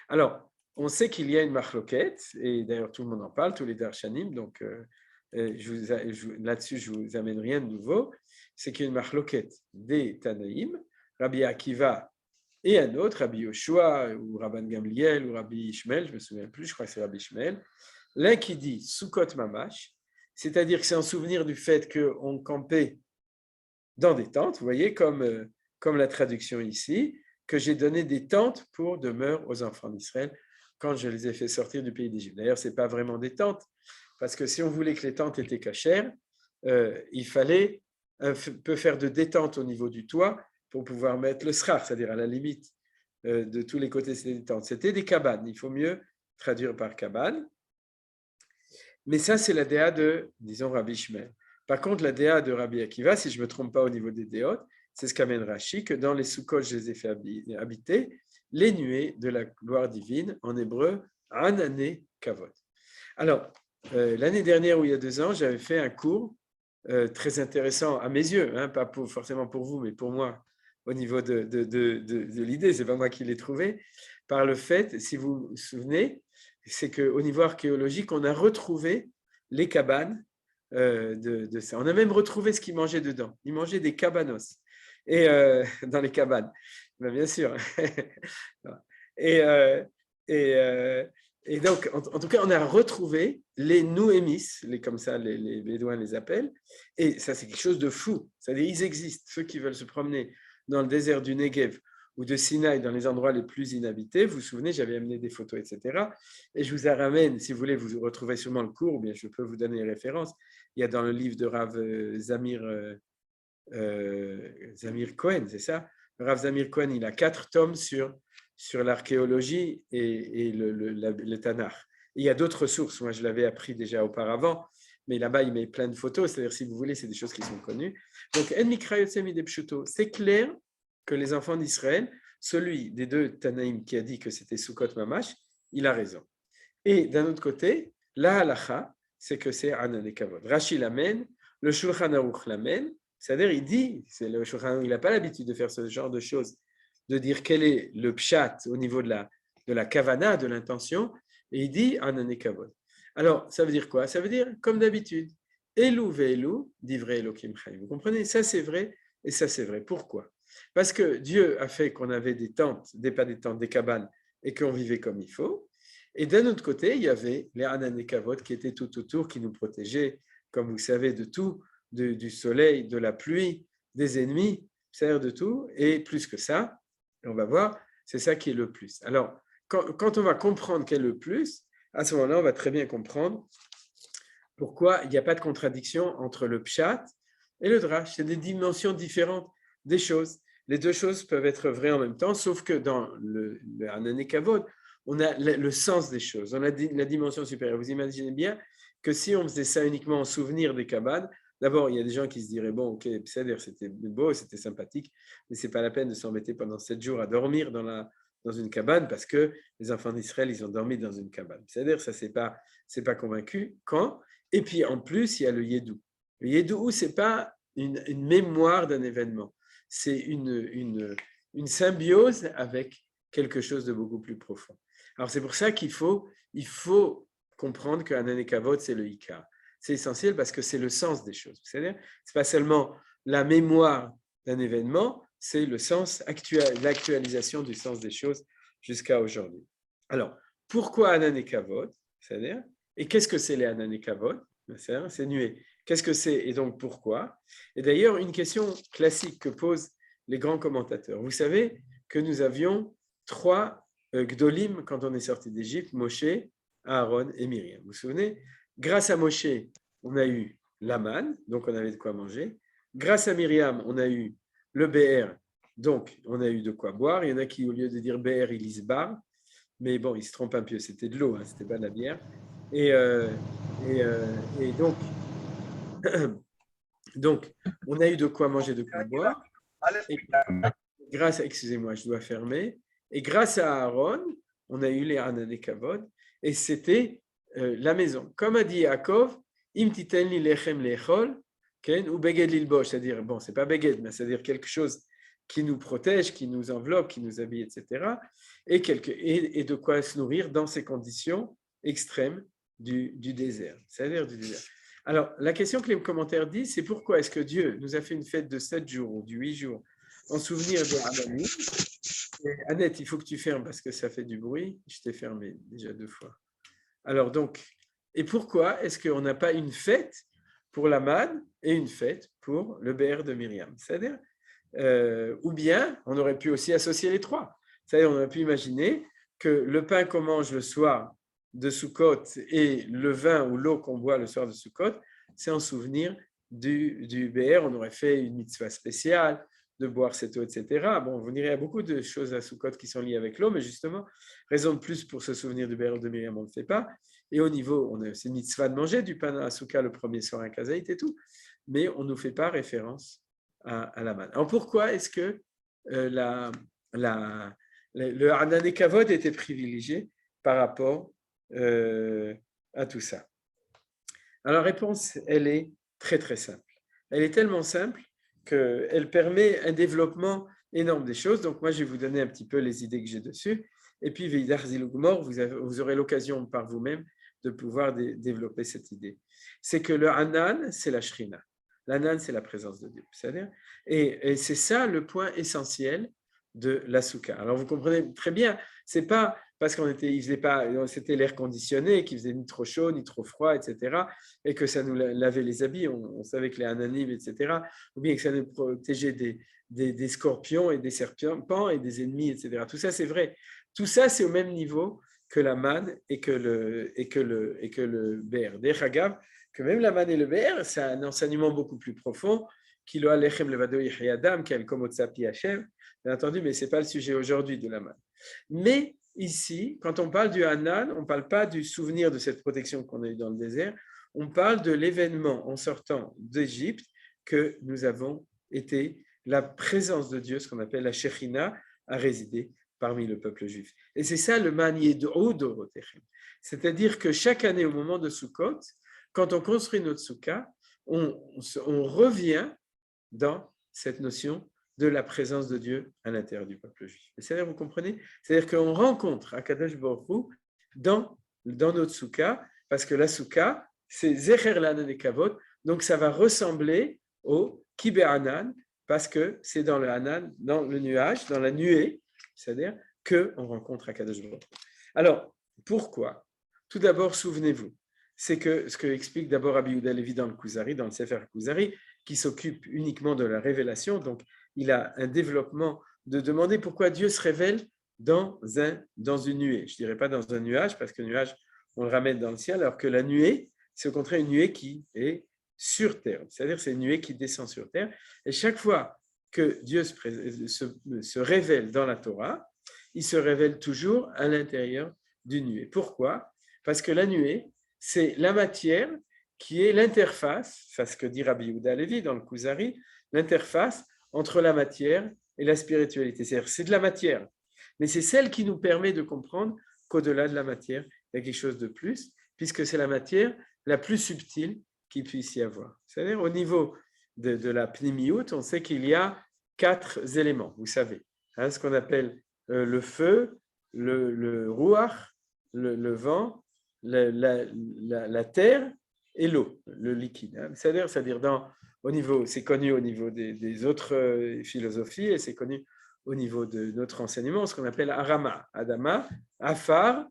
S1: Alors, on sait qu'il y a une marloquette, et d'ailleurs tout le monde en parle, tous les darshanim, donc là-dessus je vous amène rien de nouveau, c'est qu'il y a une marloquette des Tanaïm, Rabbi Akiva et un autre, Rabbi Yoshua, ou Rabban Gamliel, ou Rabbi Ishmael, je ne me souviens plus, je crois que c'est Rabbi Ishmael, l'un qui dit Sukkot Mamash, c'est-à-dire que c'est un souvenir du fait qu'on campait dans des tentes, vous voyez, comme la traduction ici, que j'ai donné des tentes pour demeure aux enfants d'Israël quand je les ai fait sortir du pays d'Égypte. D'ailleurs, ce n'est pas vraiment des tentes, parce que si on voulait que les tentes étaient cachères, il fallait un peu faire de détente au niveau du toit pour pouvoir mettre le srach, c'est-à-dire à la limite de tous les côtés, c'était des tentes. C'était des cabanes, il faut mieux traduire par cabane. Mais ça, c'est la déa de, disons, Rabbi Ishmael. Par contre, la déa de Rabbi Akiva, si je ne me trompe pas au niveau des déotes, c'est ce qu'amène Rashi, que dans les Sukkot, je les ai fait habiter, les nuées de la gloire divine, en hébreu, Anane Kavod. Alors, l'année dernière ou il y a 2 ans, j'avais fait un cours très intéressant à mes yeux, hein, pas forcément pour vous, mais pour moi, au niveau de l'idée, ce n'est pas moi qui l'ai trouvé, par le fait, si vous vous souvenez, c'est qu'au niveau archéologique, on a retrouvé les cabanes de ça. On a même retrouvé ce qu'ils mangeaient dedans. Ils mangeaient des cabanos et, dans les cabanes, bien sûr. et, et donc, en tout cas, on a retrouvé les nouémis, comme ça les Bédouins les appellent, et ça c'est quelque chose de fou. C'est-à-dire ils existent, ceux qui veulent se promener dans le désert du Negev ou de Sinaï, dans les endroits les plus inhabités. Vous vous souvenez, j'avais amené des photos, etc. Et je vous ramène, si vous voulez, vous retrouvez sûrement le cours, bien je peux vous donner les références. Il y a dans le livre de Rav Zamir Cohen, c'est ça? Rav Zamir Cohen, il a 4 tomes sur l'archéologie et le Tanakh. Et il y a d'autres sources, moi je l'avais appris déjà auparavant, mais là-bas il met plein de photos, c'est-à-dire si vous voulez, c'est des choses qui sont connues. Donc, c'est clair que les enfants d'Israël, celui des 2 Tanaïm qui a dit que c'était Sukkot Mamash, il a raison. Et d'un autre côté, la halacha, c'est que c'est Anan et Kavod. Rashi l'amène, le Shulchan Aruch l'amène, c'est-à-dire il dit, le Shulchan Aruch, il n'a pas l'habitude de faire ce genre de choses, de dire quel est le pshat au niveau de la kavana, de l'intention, et il dit Anan et Kavod. Alors, ça veut dire quoi? Ça veut dire, comme d'habitude, Elou ve'elou, divrei Elokim Chaim. Vous comprenez? Ça c'est vrai et ça c'est vrai. Pourquoi? Parce que Dieu a fait qu'on avait des tentes, pas des tentes, des cabanes, et qu'on vivait comme il faut. Et d'un autre côté, il y avait les Anan et Kavod qui étaient tout autour, qui nous protégeaient, comme vous savez, de tout, du soleil, de la pluie, des ennemis, c'est-à-dire de tout. Et plus que ça, on va voir, c'est ça qui est le plus. Alors, quand on va comprendre quel est le plus, à ce moment-là, on va très bien comprendre pourquoi il n'y a pas de contradiction entre le pshat et le drash. C'est des dimensions différentes des choses. Les 2 choses peuvent être vraies en même temps, sauf que dans le Anan et Kavod, on a le sens des choses, on a la dimension supérieure. Vous imaginez bien que si on faisait ça uniquement en souvenir des cabanes, d'abord, il y a des gens qui se diraient, bon, ok, c'est-à-dire c'était beau, c'était sympathique, mais ce n'est pas la peine de s'embêter pendant 7 jours à dormir dans une cabane parce que les enfants d'Israël, ils ont dormi dans une cabane. C'est-à-dire, ça, c'est pas convaincu. Quand? Et puis, en plus, il y a le Yedou. Le Yedou, ce n'est pas une mémoire d'un événement. C'est une symbiose avec quelque chose de beaucoup plus profond. Alors, c'est pour ça qu'il faut comprendre que Anan et Kavod, c'est le Ikar. C'est essentiel parce que c'est le sens des choses. C'est-à-dire, ce n'est pas seulement la mémoire d'un événement, c'est le sens actuel, l'actualisation du sens des choses jusqu'à aujourd'hui. Alors, pourquoi Anan et Kavod? C'est-à-dire, et qu'est-ce que c'est les Anan et Kavod? C'est nuée. Qu'est-ce que c'est et donc pourquoi? Et d'ailleurs, une question classique que posent les grands commentateurs. Vous savez que nous avions 3 Gdolim quand on est sorti d'Égypte, Moshe, Aaron et Myriam. Vous vous souvenez? Grâce à Moshe, on a eu la manne, donc on avait de quoi manger. Grâce à Myriam, on a eu le BR, donc on a eu de quoi boire. Il y en a qui, au lieu de dire BR, ils disent bar, mais bon, ils se trompent un peu, c'était de l'eau, hein, c'était pas de la bière. Et Et donc, on a eu de quoi manger, de quoi boire. Et excusez-moi, je dois fermer. Et grâce à Aaron, on a eu les Hanan et Kavod. Et c'était la maison. Comme a dit Yaakov, Im titen li lechem lechol, ou beged lilbosh, c'est-à-dire, bon, c'est pas beged, mais c'est-à-dire quelque chose qui nous protège, qui nous enveloppe, qui nous habille, etc. Et de quoi se nourrir dans ces conditions extrêmes du désert, c'est-à-dire du désert. Alors, la question que les commentaires disent, c'est pourquoi est-ce que Dieu nous a fait une fête de 7 jours ou de 8 jours en souvenir de Hananim. Annette, il faut que tu fermes parce que ça fait du bruit. Je t'ai fermé déjà 2 fois. Alors donc, et pourquoi est-ce qu'on n'a pas une fête pour la manne et une fête pour le BR de Myriam? C'est-à-dire, ou bien, on aurait pu aussi associer les trois. C'est-à-dire, on aurait pu imaginer que le pain qu'on mange le soir de Sukkot et le vin ou l'eau qu'on boit le soir de Sukkot, c'est en souvenir du BR. On aurait fait une mitzvah spéciale de boire cette eau, etc. Bon, vous direz, il y a beaucoup de choses à Sukkot qui sont liées avec l'eau, mais justement, raison de plus pour se souvenir du BR de Myriam, on ne le fait pas. Et au niveau, c'est une mitzvah de manger du pain à Souka le premier soir à Kazaït et tout, mais on ne nous fait pas référence à la manne. Alors pourquoi est-ce que le Hanan et Kavod était privilégié par rapport à tout ça? Alors la réponse, elle est très très simple. Elle est tellement simple qu'elle permet un développement énorme des choses. Donc moi, je vais vous donner un petit peu les idées que j'ai dessus. Et puis, Veidar Zilugmor, vous aurez l'occasion par vous-même de pouvoir développer cette idée. C'est que le Hanan, c'est la Shrina. L'Hanan, c'est la présence de Dieu. C'est-à-dire, et c'est ça le point essentiel de la Souka. Alors vous comprenez très bien, c'est pas parce c'était l'air conditionné, qu'il faisait ni trop chaud, ni trop froid, etc., et que ça nous lavait les habits, on savait que les Hananim, etc., ou bien que ça nous protégeait des scorpions et des serpents et des ennemis, etc. Tout ça, c'est vrai. Tout ça, c'est au même niveau que la manne et que le BR. D'Echagav, que même la manne et le BR, c'est un enseignement beaucoup plus profond, Kilo alechem levado yichei adam, kel komotza pi Hashem, bien entendu, mais ce n'est pas le sujet aujourd'hui de la manne. Mais ici, quand on parle du Hanan, on ne parle pas du souvenir de cette protection qu'on a eue dans le désert, on parle de l'événement en sortant d'Égypte que nous avons été, la présence de Dieu, ce qu'on appelle la Shekhinah, a résidé parmi le peuple juif. Et c'est ça le manier de Odorotechem. C'est-à-dire que chaque année, au moment de Sukkot, quand on construit notre soukha, on revient dans cette notion de la présence de Dieu à l'intérieur du peuple juif. C'est-à-dire, vous comprenez? C'est-à-dire qu'on rencontre Akadosh Baruch Hu dans notre soukha, parce que la soukha, c'est Zecher l'Hanan et Kavod, donc ça va ressembler au Kibe Hanan, parce que c'est dans le Hanan, dans le nuage, dans la nuée, c'est-à-dire qu'on rencontre Akadosh Baruch Hu. Alors, pourquoi? Tout d'abord, souvenez-vous, c'est que ce que explique d'abord Rabbi Yehuda Levi dans le Kuzari, dans le Sefer Kuzari, qui s'occupe uniquement de la révélation, donc il a un développement de demander pourquoi Dieu se révèle dans une nuée. Je ne dirais pas dans un nuage, parce que le nuage, on le ramène dans le ciel, alors que la nuée, c'est au contraire une nuée qui est sur terre, c'est-à-dire c'est une nuée qui descend sur terre, et chaque fois que Dieu se révèle dans la Torah, il se révèle toujours à l'intérieur d'une nuée. Pourquoi? Parce que la nuée, c'est la matière qui est l'interface, c'est ce que dit Rabbi Yehuda Levi dans le Kuzari, l'interface entre la matière et la spiritualité. C'est-à-dire, c'est de la matière, mais c'est celle qui nous permet de comprendre qu'au-delà de la matière, il y a quelque chose de plus, puisque c'est la matière la plus subtile qu'il puisse y avoir. C'est-à-dire, au niveau de la pnimiout, on sait qu'il y a 4 éléments, vous savez, hein, ce qu'on appelle le feu, le ruach, le vent, la terre et l'eau, le liquide. Hein. C'est-à-dire au niveau, c'est connu au niveau des autres philosophies et c'est connu au niveau de notre enseignement, ce qu'on appelle Arama, Adama, Afar,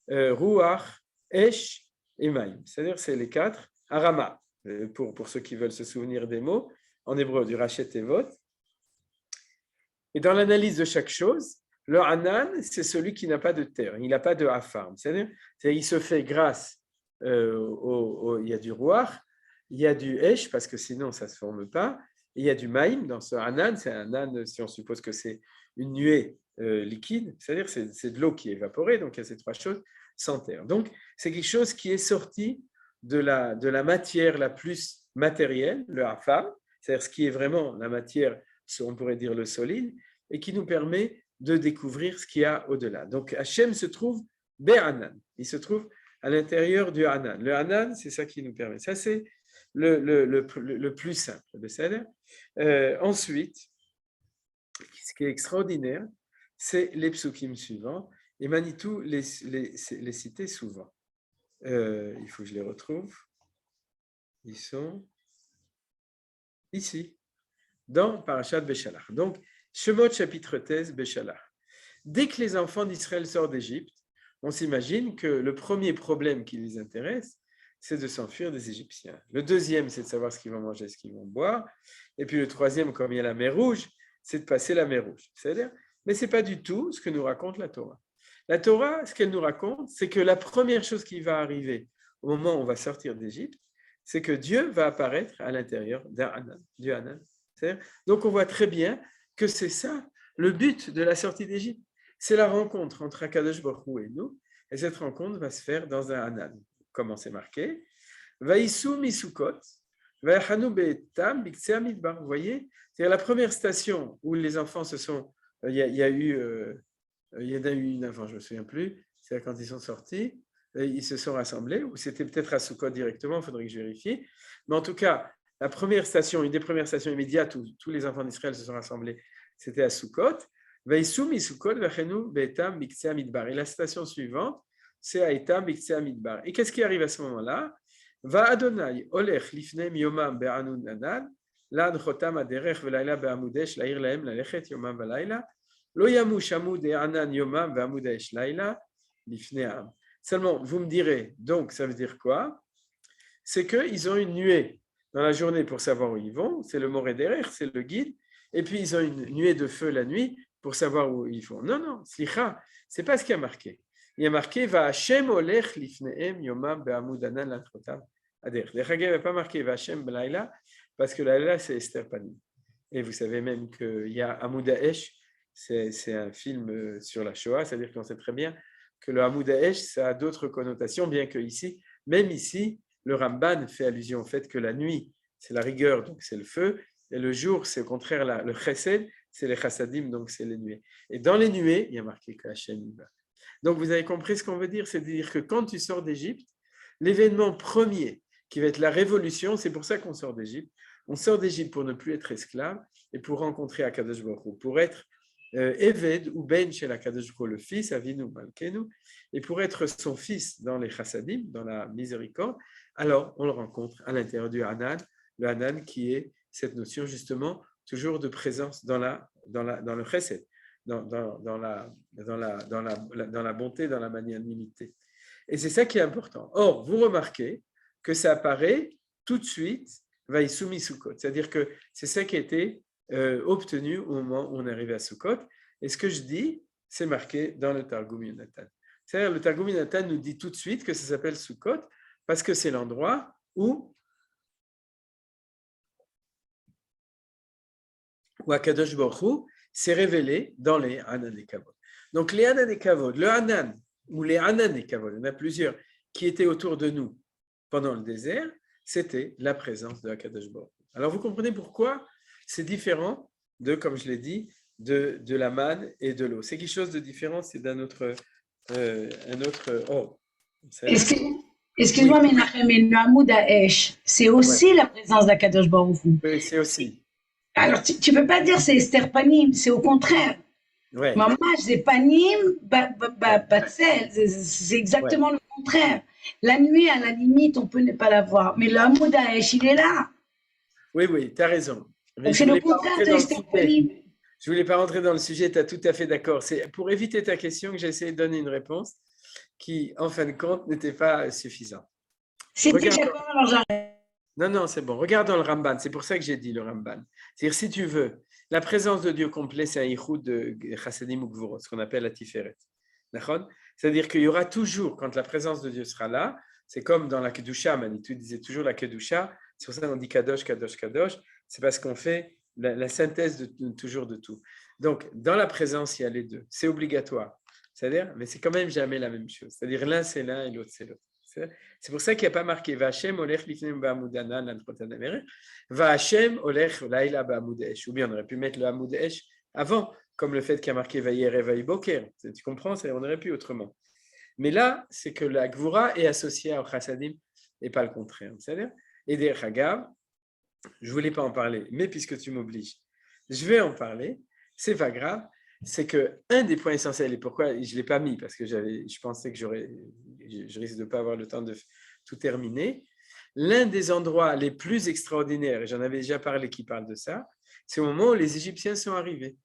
S1: Ruach, Esh et Maïm. C'est-à-dire c'est les 4. Arama, pour ceux qui veulent se souvenir des mots, en hébreu du Rachet Tevot. Et dans l'analyse de chaque chose, le Hanan, c'est celui qui n'a pas de terre, il n'a pas de Afar. C'est-à-dire il se fait grâce, il y a du Ruach, il y a du Esh, parce que sinon ça ne se forme pas, et il y a du Maïm dans ce Hanan. C'est un Hanan, si on suppose que c'est une nuée liquide, c'est-à-dire c'est de l'eau qui est évaporée, donc il y a ces 3 choses sans terre. Donc c'est quelque chose qui est sorti de la matière la plus matérielle, le hafam, c'est-à-dire ce qui est vraiment la matière, on pourrait dire le solide, et qui nous permet de découvrir ce qu'il y a au-delà. Donc Hachem se trouve Be'anan, il se trouve à l'intérieur du Hanan. Le Hanan, c'est ça qui nous permet. Ça, c'est le plus simple. Ensuite, ce qui est extraordinaire, c'est les psukim suivants. Et Manitou les citait souvent. Il faut que je les retrouve. Ils sont ici, dans Parashat Beshalach. Donc, Shemot chapitre 13, Beshalach. Dès que les enfants d'Israël sortent d'Égypte, on s'imagine que le premier problème qui les intéresse, c'est de s'enfuir des Égyptiens. Le deuxième, c'est de savoir ce qu'ils vont manger, ce qu'ils vont boire. Et puis le troisième, comme il y a la mer Rouge, c'est de passer la mer Rouge. C'est-à-dire, mais ce n'est pas du tout ce que nous raconte la Torah. La Torah, ce qu'elle nous raconte, c'est que la première chose qui va arriver au moment où on va sortir d'Égypte, c'est que Dieu va apparaître à l'intérieur du Hanan. Donc on voit très bien que c'est ça le but de la sortie d'Égypte. C'est la rencontre entre Akadosh Baruch Hu et nous, et cette rencontre va se faire dans un Hanan. Comment c'est marqué? Vaïsou misukot, vaïchanu be'etam biktsea midbar. Vous voyez, c'est la première station où les enfants se sont. Il y a eu une avant, je ne me souviens plus. C'est quand ils sont sortis, ils se sont rassemblés, ou c'était peut-être à Sukkot directement. Il faudrait que je vérifie. Mais en tout cas, la première station, une des premières stations immédiates où tous les enfants d'Israël se sont rassemblés, c'était à Sukkot. Et la station suivante, c'est à Etam Biktsea Midbar. Et qu'est-ce qui arrive à ce moment-là? Va Adonai olech lifnem yomam be'anun nanan, lan chotam aderech ve'layla be'amudesh la'ir lahem lalechet yomam ve'layla, lo yamush amud e'anan yomam ve'amudesh layla lifneam. Seulement, vous me direz, donc ça veut dire quoi? C'est qu'ils ont une nuée dans la journée pour savoir où ils vont, c'est le moré derrière, c'est le guide, et puis ils ont une nuée de feu la nuit pour savoir où ils vont. Non, slicha, c'est pas ce qui a marqué. Il y a marqué va Hashem olech lifneem yomam be'amud anan lanchotam ader. Il n'y a pas marqué va Hashem b'layla parce que Layla c'est Esther Panim. Et vous savez même qu'il y a Amud Ha'esh, c'est un film sur la Shoah, c'est-à-dire qu'on sait très bien que le Amud Ha'esh ça a d'autres connotations, bien que ici, même ici, le Ramban fait allusion au fait que la nuit c'est la rigueur, donc c'est le feu, et le jour c'est au contraire le chesed, c'est les chassadim, donc c'est les nuées. Et dans les nuées, il y a marqué que Hashem y va. Donc, vous avez compris ce qu'on veut dire, c'est-à-dire que quand tu sors d'Égypte, l'événement premier qui va être la révolution, c'est pour ça qu'on sort d'Égypte. On sort d'Égypte pour ne plus être esclave et pour rencontrer Akadosh Baruch Hu, pour être Eved ou Ben chez Akadosh Baruch Hu, le fils, Avinu Malkenu, et pour être son fils dans les chassadim, dans la miséricorde, alors on le rencontre à l'intérieur du Hanan, le Hanan qui est cette notion justement toujours de présence dans le chesed. Dans la bonté, dans la magnanimité. Et c'est ça qui est important. Or, vous remarquez que ça apparaît tout de suite, Vaïsoumi Sukkot. C'est-à-dire que c'est ça qui a été obtenu au moment où on est arrivé à Sukkot. Et ce que je dis, c'est marqué dans le Targum Yonatan. C'est-à-dire le Targum Yonatan nous dit tout de suite que ça s'appelle Sukkot parce que c'est l'endroit où Akadosh Baruch Hu s'est révélé dans les Hanan et Kavod. Donc les Hanan et Kavod, le Hanan ou les Hanan et Kavod, il y en a plusieurs qui étaient autour de nous pendant le désert, c'était la présence de Akadosh Baruch Hu. Alors vous comprenez pourquoi c'est différent de, comme je l'ai dit, de la manne et de l'eau. C'est quelque chose de différent, c'est d'un autre, un autre. Oh,
S3: excuse-moi, oui. Mais le Hamoud Ha'esh, c'est aussi la présence d'Akadosh Baruch Hu.
S1: Oui, c'est aussi.
S3: Alors, tu ne peux pas dire c'est Esther Panim, c'est au contraire.
S1: Ouais.
S3: Maman, c'est Panim, Batzel, c'est exactement le contraire. La nuit, à la limite, on peut ne pas la voir, mais le Hamoud Ha'esh, il est là.
S1: Oui, tu as raison.
S3: Mais c'est le contraire de Esther Panim.
S1: Je ne voulais pas rentrer dans le sujet, tu as tout à fait d'accord. C'est pour éviter ta question que j'ai essayé de donner une réponse qui, en fin de compte, n'était pas suffisante.
S3: C'était d'accord, alors j'arrête.
S1: Non, c'est bon. Regarde dans le Ramban. C'est pour ça que j'ai dit le Ramban. C'est-à-dire, si tu veux, la présence de Dieu complet, c'est un yichud de chassadim ou gvurot, ce qu'on appelle la tiferet. D'accord ? C'est-à-dire qu'il y aura toujours, quand la présence de Dieu sera là, c'est comme dans la kedusha, Manitou disait toujours la kedusha, c'est pour ça qu'on dit kadosh, kadosh, kadosh, c'est parce qu'on fait la synthèse toujours de tout. Donc, dans la présence, il y a les deux. C'est obligatoire. C'est-à-dire, mais c'est quand même jamais la même chose. C'est-à-dire, l'un, c'est l'un et l'autre, c'est l'autre. C'est pour ça qu'il n'y a pas marqué Va'Hashem olech lifneim ba'amud anan l'antrotan hamerech, Va'Hashem olech laila ba'amud esh. Ou bien on aurait pu mettre le amud esh avant, comme le fait qu'il y a marqué Va'yer Va'iboker. Tu comprends? On aurait pu autrement. Mais là, c'est que la Gvura est associée au Chassadim et pas le contraire. C'est-à-dire, et des Hagav, je ne voulais pas en parler, mais puisque tu m'obliges, je vais en parler. C'est pas grave. C'est qu'un des points essentiels, et pourquoi je ne l'ai pas mis, parce que je pensais que je risque de ne pas avoir le temps de tout terminer. L'un des endroits les plus extraordinaires, et j'en avais déjà parlé qui parle de ça, c'est au moment où les Égyptiens sont arrivés.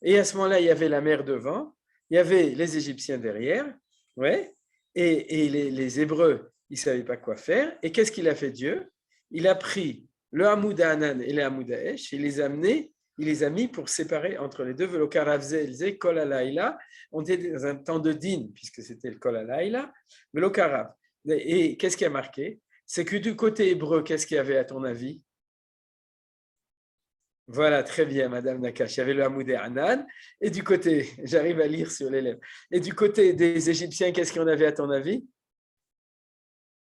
S1: Et à ce moment-là, il y avait la mer devant, il y avait les Égyptiens derrière, ouais, et les Hébreux, ils ne savaient pas quoi faire. Et qu'est-ce qu'il a fait Dieu? Il a pris le Hamoud Hanan et le Hamoud Haesh, et il les a mis pour séparer entre les deux. Velokaravzelze, Kol Halayla, on était dans un temps de din, puisque c'était le Kol Halayla, Velokarav. Et qu'est-ce qui a marqué? C'est que du côté hébreu, qu'est-ce qu'il y avait à ton avis? Voilà, très bien, Madame Nakash. Il y avait le Hamoud Hanan. Et du côté, j'arrive à lire sur les lèvres. Et du côté des Égyptiens, qu'est-ce qu'il y en avait à ton avis?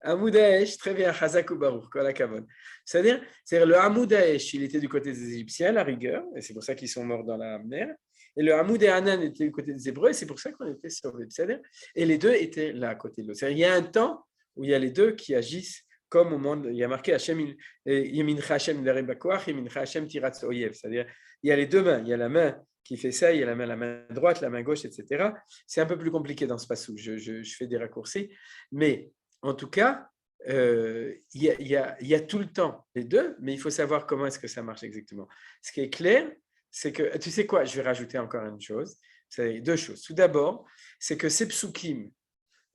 S1: Hamoud Haesh, très bien, Chazak ou Baruch, Kol HaKavod. C'est-à-dire le Hamoud Haesh, il était du côté des Égyptiens, la rigueur, et c'est pour ça qu'ils sont morts dans la mer. Et le Hamoud Hanan était du côté des Hébreux, et c'est pour ça qu'on était sauvés. C'est-à-dire, et les deux étaient là à côté de l'autre. C'est-à-dire, il y a un temps où il y a les deux qui agissent comme au monde, il y a marqué Yemincha Hashem Darebakoach, Yemincha Hashem Tiratz Oyev. C'est-à-dire, il y a les deux mains, il y a la main qui fait ça, il y a la main droite, la main gauche, etc. C'est un peu plus compliqué dans ce passage, je fais des raccourcis, mais en tout cas, il y a tout le temps les deux, mais il faut savoir comment est-ce que ça marche exactement. Ce qui est clair, c'est que, tu sais quoi, je vais rajouter encore une chose, c'est deux choses. Tout d'abord, c'est que ces psukim,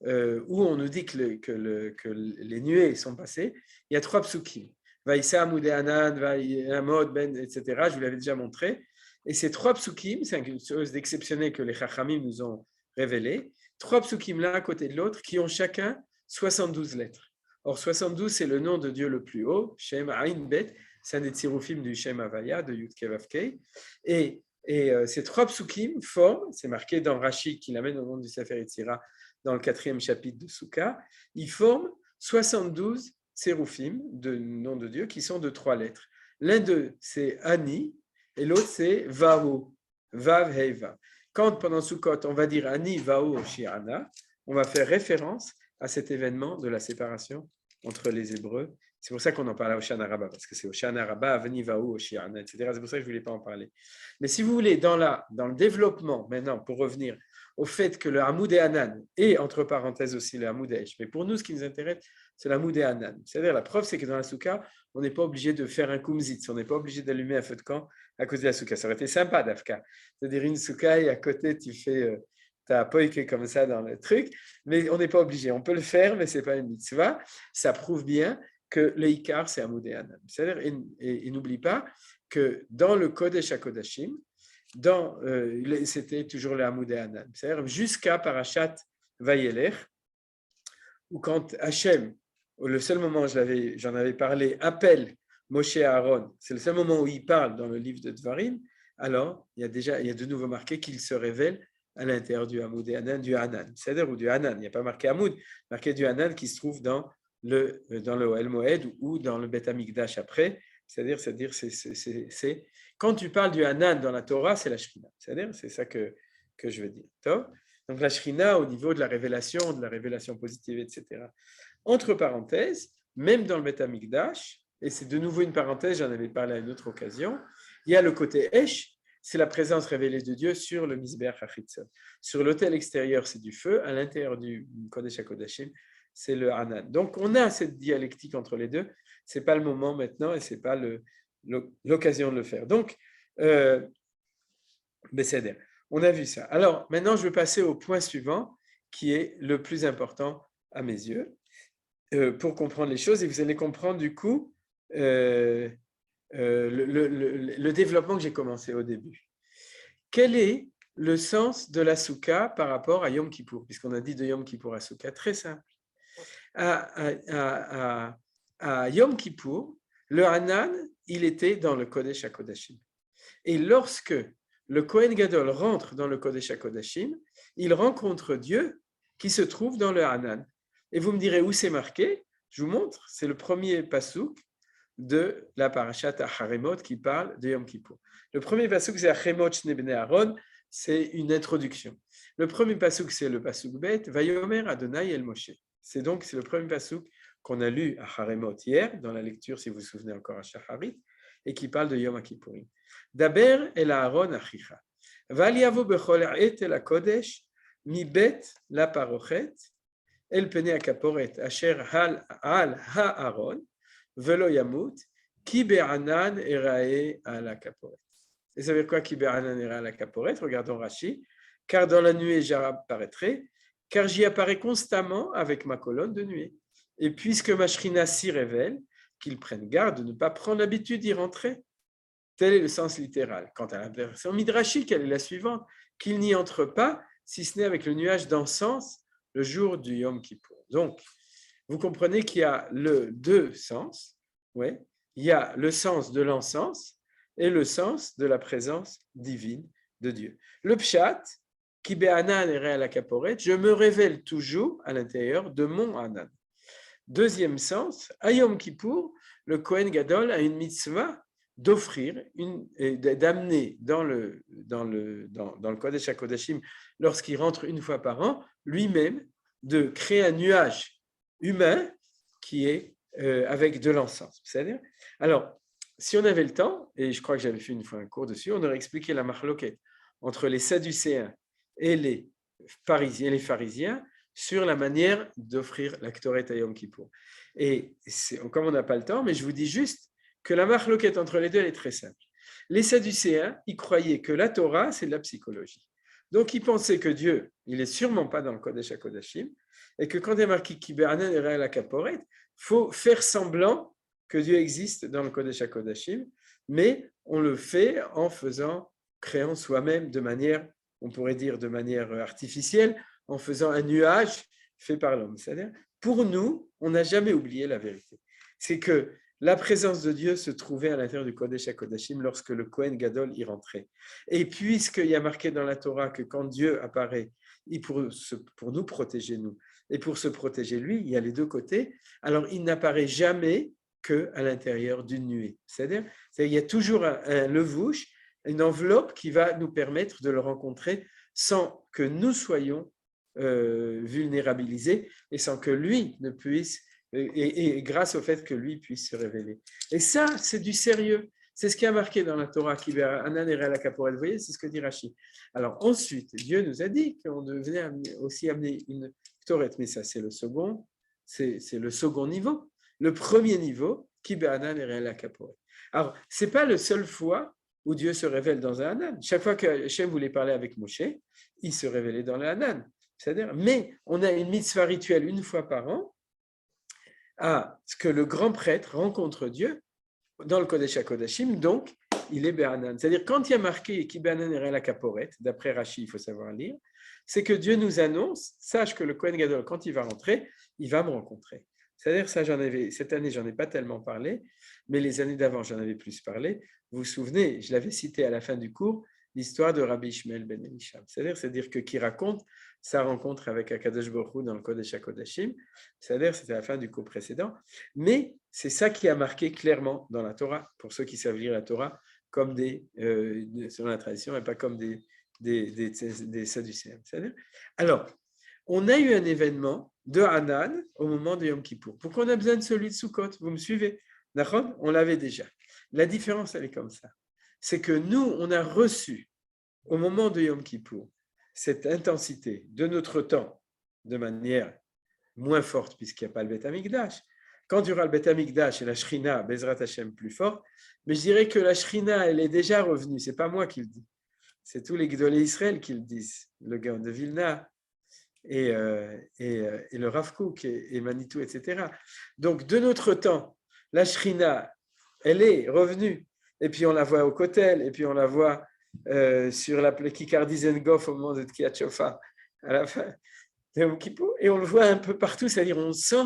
S1: où on nous dit que les nuées sont passées, il y a trois psukim. Vaïssa, Moudé Hanan, Vaïamod, Ben, etc. Je vous l'avais déjà montré. Et ces trois psukim, c'est quelque chose d'exceptionnel que les Chachamim nous ont révélé. Trois psukim l'un à côté de l'autre qui ont chacun 72 lettres. Or, 72, c'est le nom de Dieu le plus haut, Shem Ain Bet, c'est un des tirufim du Shem Havaya, de Yud Kei Vav Kei. Et ces trois psukim forment, c'est marqué dans Rashi qui l'amène au nom du Sefer Yetzira, dans le 4e chapitre de Souka, ils forment 72 séroufim de nom de Dieu qui sont de 3 lettres. L'un d'eux, c'est Ani, et l'autre, c'est Vao, Vav Heiva. Quand pendant Sukkot, on va dire Ani, Vao, Shi'ana, on va faire référence à cet événement de la séparation entre les Hébreux. C'est pour ça qu'on en parle à Hoshana Rabbah, parce que c'est Hoshana Rabbah, Avni, Vao, Shi'ana, etc. C'est pour ça que je ne voulais pas en parler. Mais si vous voulez, dans le développement, maintenant, pour revenir au fait que le Hamoud Hanan et entre parenthèses aussi le Hamoud Haesh. Mais pour nous, ce qui nous intéresse, c'est le Hamoud Hanan. C'est-à-dire, la preuve, c'est que dans la souka, on n'est pas obligé de faire un kumzitz, on n'est pas obligé d'allumer un feu de camp à cause de la souka. Ça aurait été sympa, Dafka. C'est-à-dire une souka et à côté, tu fais ta poike comme ça dans le truc, mais on n'est pas obligé. On peut le faire, mais ce n'est pas une mitzvah. Ça prouve bien que le Ikar, c'est Hamoud Hanan. C'est-à-dire, et n'oublie pas que dans le Kodesh HaKodashim, c'était toujours le Hamoud Hanan, c'est-à-dire jusqu'à Parashat Vayelech, où quand Hachem, le seul moment où j'en avais parlé, appelle Moshe Aaron, c'est le seul moment où il parle dans le livre de Dvarim, alors il y a de nouveau marqué qu'il se révèle à l'intérieur du Hamoud Hanan, du Hanan, c'est-à-dire ou du Hanan, il n'y a pas marqué Hamoud, marqué du Hanan qui se trouve dans le Ohel Moed ou dans le Bet Amikdash après, c'est-à-dire c'est quand tu parles du Hanan dans la Torah, c'est la Shrina. C'est-à-dire, c'est ça que je veux dire. Donc la Shrina au niveau de la révélation positive, etc. Entre parenthèses, même dans le Bet Amikdash, et c'est de nouveau une parenthèse, j'en avais parlé à une autre occasion, il y a le côté Esh, c'est la présence révélée de Dieu sur le Mizbeach HaChitzon. Sur l'autel extérieur, c'est du feu, à l'intérieur du Kodesh HaKodashim, c'est le Hanan. Donc on a cette dialectique entre les deux, ce n'est pas le moment maintenant et ce n'est pas l'occasion de le faire. Donc, Besséder, on a vu ça. Alors, maintenant, je vais passer au point suivant, qui est le plus important à mes yeux, pour comprendre les choses, et vous allez comprendre du coup le développement que j'ai commencé au début. Quel est le sens de la Souka par rapport à Yom Kippour, puisqu'on a dit de Yom Kippour à Souka? Très simple. À Yom Kippour, le Hanan, il était dans le Kodesh HaKodashim. Et lorsque le Kohen Gadol rentre dans le Kodesh HaKodashim, il rencontre Dieu qui se trouve dans le Hanan. Et vous me direz où c'est marqué. Je vous montre, c'est le premier pasouk de la parashat Acharemot qui parle de Yom Kippour. Le premier pasouk, c'est Achemot Shne Bnei Aaron, c'est une introduction. Le premier pasouk, c'est le pasouk Bet, Vayomer Adonai El Moshe. C'est le premier pasouk qu'on a lu à Haremot hier, dans la lecture, si vous vous souvenez encore à Shacharit, et qui parle de Yom Kippourim. Daber el Aaron achicha. Val yavo bechol et el hakodesh, mi bet la parochet, el pene akaporet, asher al ha-Aaron, velo yamut, ki be'anan erae al akaporet. Et ça veut dire quoi, ki be'anan erae al akaporet? Regardons Rashi. Car dans la nuée, j'apparaîtrai, car j'y apparais constamment avec ma colonne de nuée. Et puisque ma shrina s'y révèle, qu'ils prennent garde de ne pas prendre l'habitude d'y rentrer. Tel est le sens littéral. Quant à la version midrashique, elle est la suivante, qu'il n'y entre pas, si ce n'est avec le nuage d'encens, le jour du Yom Kippour. Donc, vous comprenez qu'il y a deux sens. Ouais. Il y a le sens de l'encens et le sens de la présence divine de Dieu. Le pshat, ki be'anan ere al akaporet, je me révèle toujours à l'intérieur de mon anan. Deuxième sens, à Yom Kippour, le Kohen Gadol a une mitzvah d'offrir, d'amener dans le Kodesh HaKodashim, lorsqu'il rentre une fois par an, lui-même, de créer un nuage humain qui est avec de l'encens. C'est-à-dire, alors, si on avait le temps, et je crois que j'avais fait une fois un cours dessus, on aurait expliqué la marloquette entre les Sadducéens et les pharisiens sur la manière d'offrir la Ktoret à Yom Kippour. Et comme on n'a pas le temps, mais je vous dis juste que la marloquette entre les deux, elle est très simple. Les Sadducéens, ils croyaient que la Torah, c'est de la psychologie. Donc, ils pensaient que Dieu, il n'est sûrement pas dans le Kodesh HaKodashim, et que quand il est marqué Ki be'anan ere al hakaporet, il faut faire semblant que Dieu existe dans le Kodesh HaKodashim, mais on le fait en créant soi-même de manière, on pourrait dire de manière artificielle, en faisant un nuage fait par l'homme. C'est-à-dire, pour nous, on n'a jamais oublié la vérité. C'est que la présence de Dieu se trouvait à l'intérieur du Kodesh HaKodashim lorsque le Kohen Gadol y rentrait. Et puisqu'il y a marqué dans la Torah que quand Dieu apparaît, pour nous protéger, nous, et pour se protéger lui, il y a les deux côtés, alors il n'apparaît jamais qu'à l'intérieur d'une nuée. C'est-à-dire, il y a toujours un levouche, une enveloppe qui va nous permettre de le rencontrer sans que nous soyons vulnérabilisés et sans que lui ne puisse, et grâce au fait que lui puisse se révéler. Et ça, c'est du sérieux. C'est ce qui a marqué dans la Torah, qui Anan ere al hakaporet. Vous voyez, c'est ce que dit Rashi. Alors ensuite, Dieu nous a dit qu'on devait aussi amener une Torah, mais ça, c'est le second niveau. Le premier niveau, ki be'anan ere al hakaporet. Alors, ce n'est pas la seule fois où Dieu se révèle dans un Hanan. Chaque fois que Hachem voulait parler avec Moshe, il se révélait dans le Hanan. C'est-à-dire, mais on a une mitzvah rituelle une fois par an à ce que le grand prêtre rencontre Dieu dans le Kodesh HaKodashim, donc il est Be'anan. C'est-à-dire, quand il y a marqué Ki be'anan ere al hakaporet, d'après Rashi, il faut savoir lire, c'est que Dieu nous annonce, sache que le Kohen Gadol, quand il va rentrer, il va me rencontrer. C'est-à-dire, cette année, j'en ai pas tellement parlé, mais les années d'avant, j'en avais plus parlé. Vous vous souvenez, je l'avais cité à la fin du cours, l'histoire de Rabbi Ishmael ben Elisham. C'est-à-dire qui raconte sa rencontre avec Akadosh Baruch Hu dans le Kodesh HaKodashim. C'est-à-dire, c'était à la fin du cours précédent. Mais c'est ça qui a marqué clairement dans la Torah, pour ceux qui savent lire la Torah, comme selon la tradition, et pas comme des Sadducéens. Alors, on a eu un événement de Hanan au moment de Yom Kippour. Pourquoi on a besoin de celui de Sukkot? Vous me suivez? D'accord? On l'avait déjà. La différence, elle est comme ça. C'est que nous, on a reçu, au moment de Yom Kippour, cette intensité de notre temps de manière moins forte, puisqu'il n'y a pas le Beth Amikdash. Quand il y aura le Beth Amikdash et la Shrina, Bezrat Hashem plus fort, mais je dirais que la Shrina, elle est déjà revenue. Ce n'est pas moi qui le dis. C'est tous les Gdolé Israël qui le disent. Le gars de Vilna, et le Rav Kook et Manitou, etc. Donc, de notre temps, la Shrina, elle est revenue. Et puis, on la voit au Kotel, et puis on la voit sur la Kikar Dizengoff au moment de Tkiyat Shofar, à la fin de Yom Kippour. Et on le voit un peu partout, c'est-à-dire on sent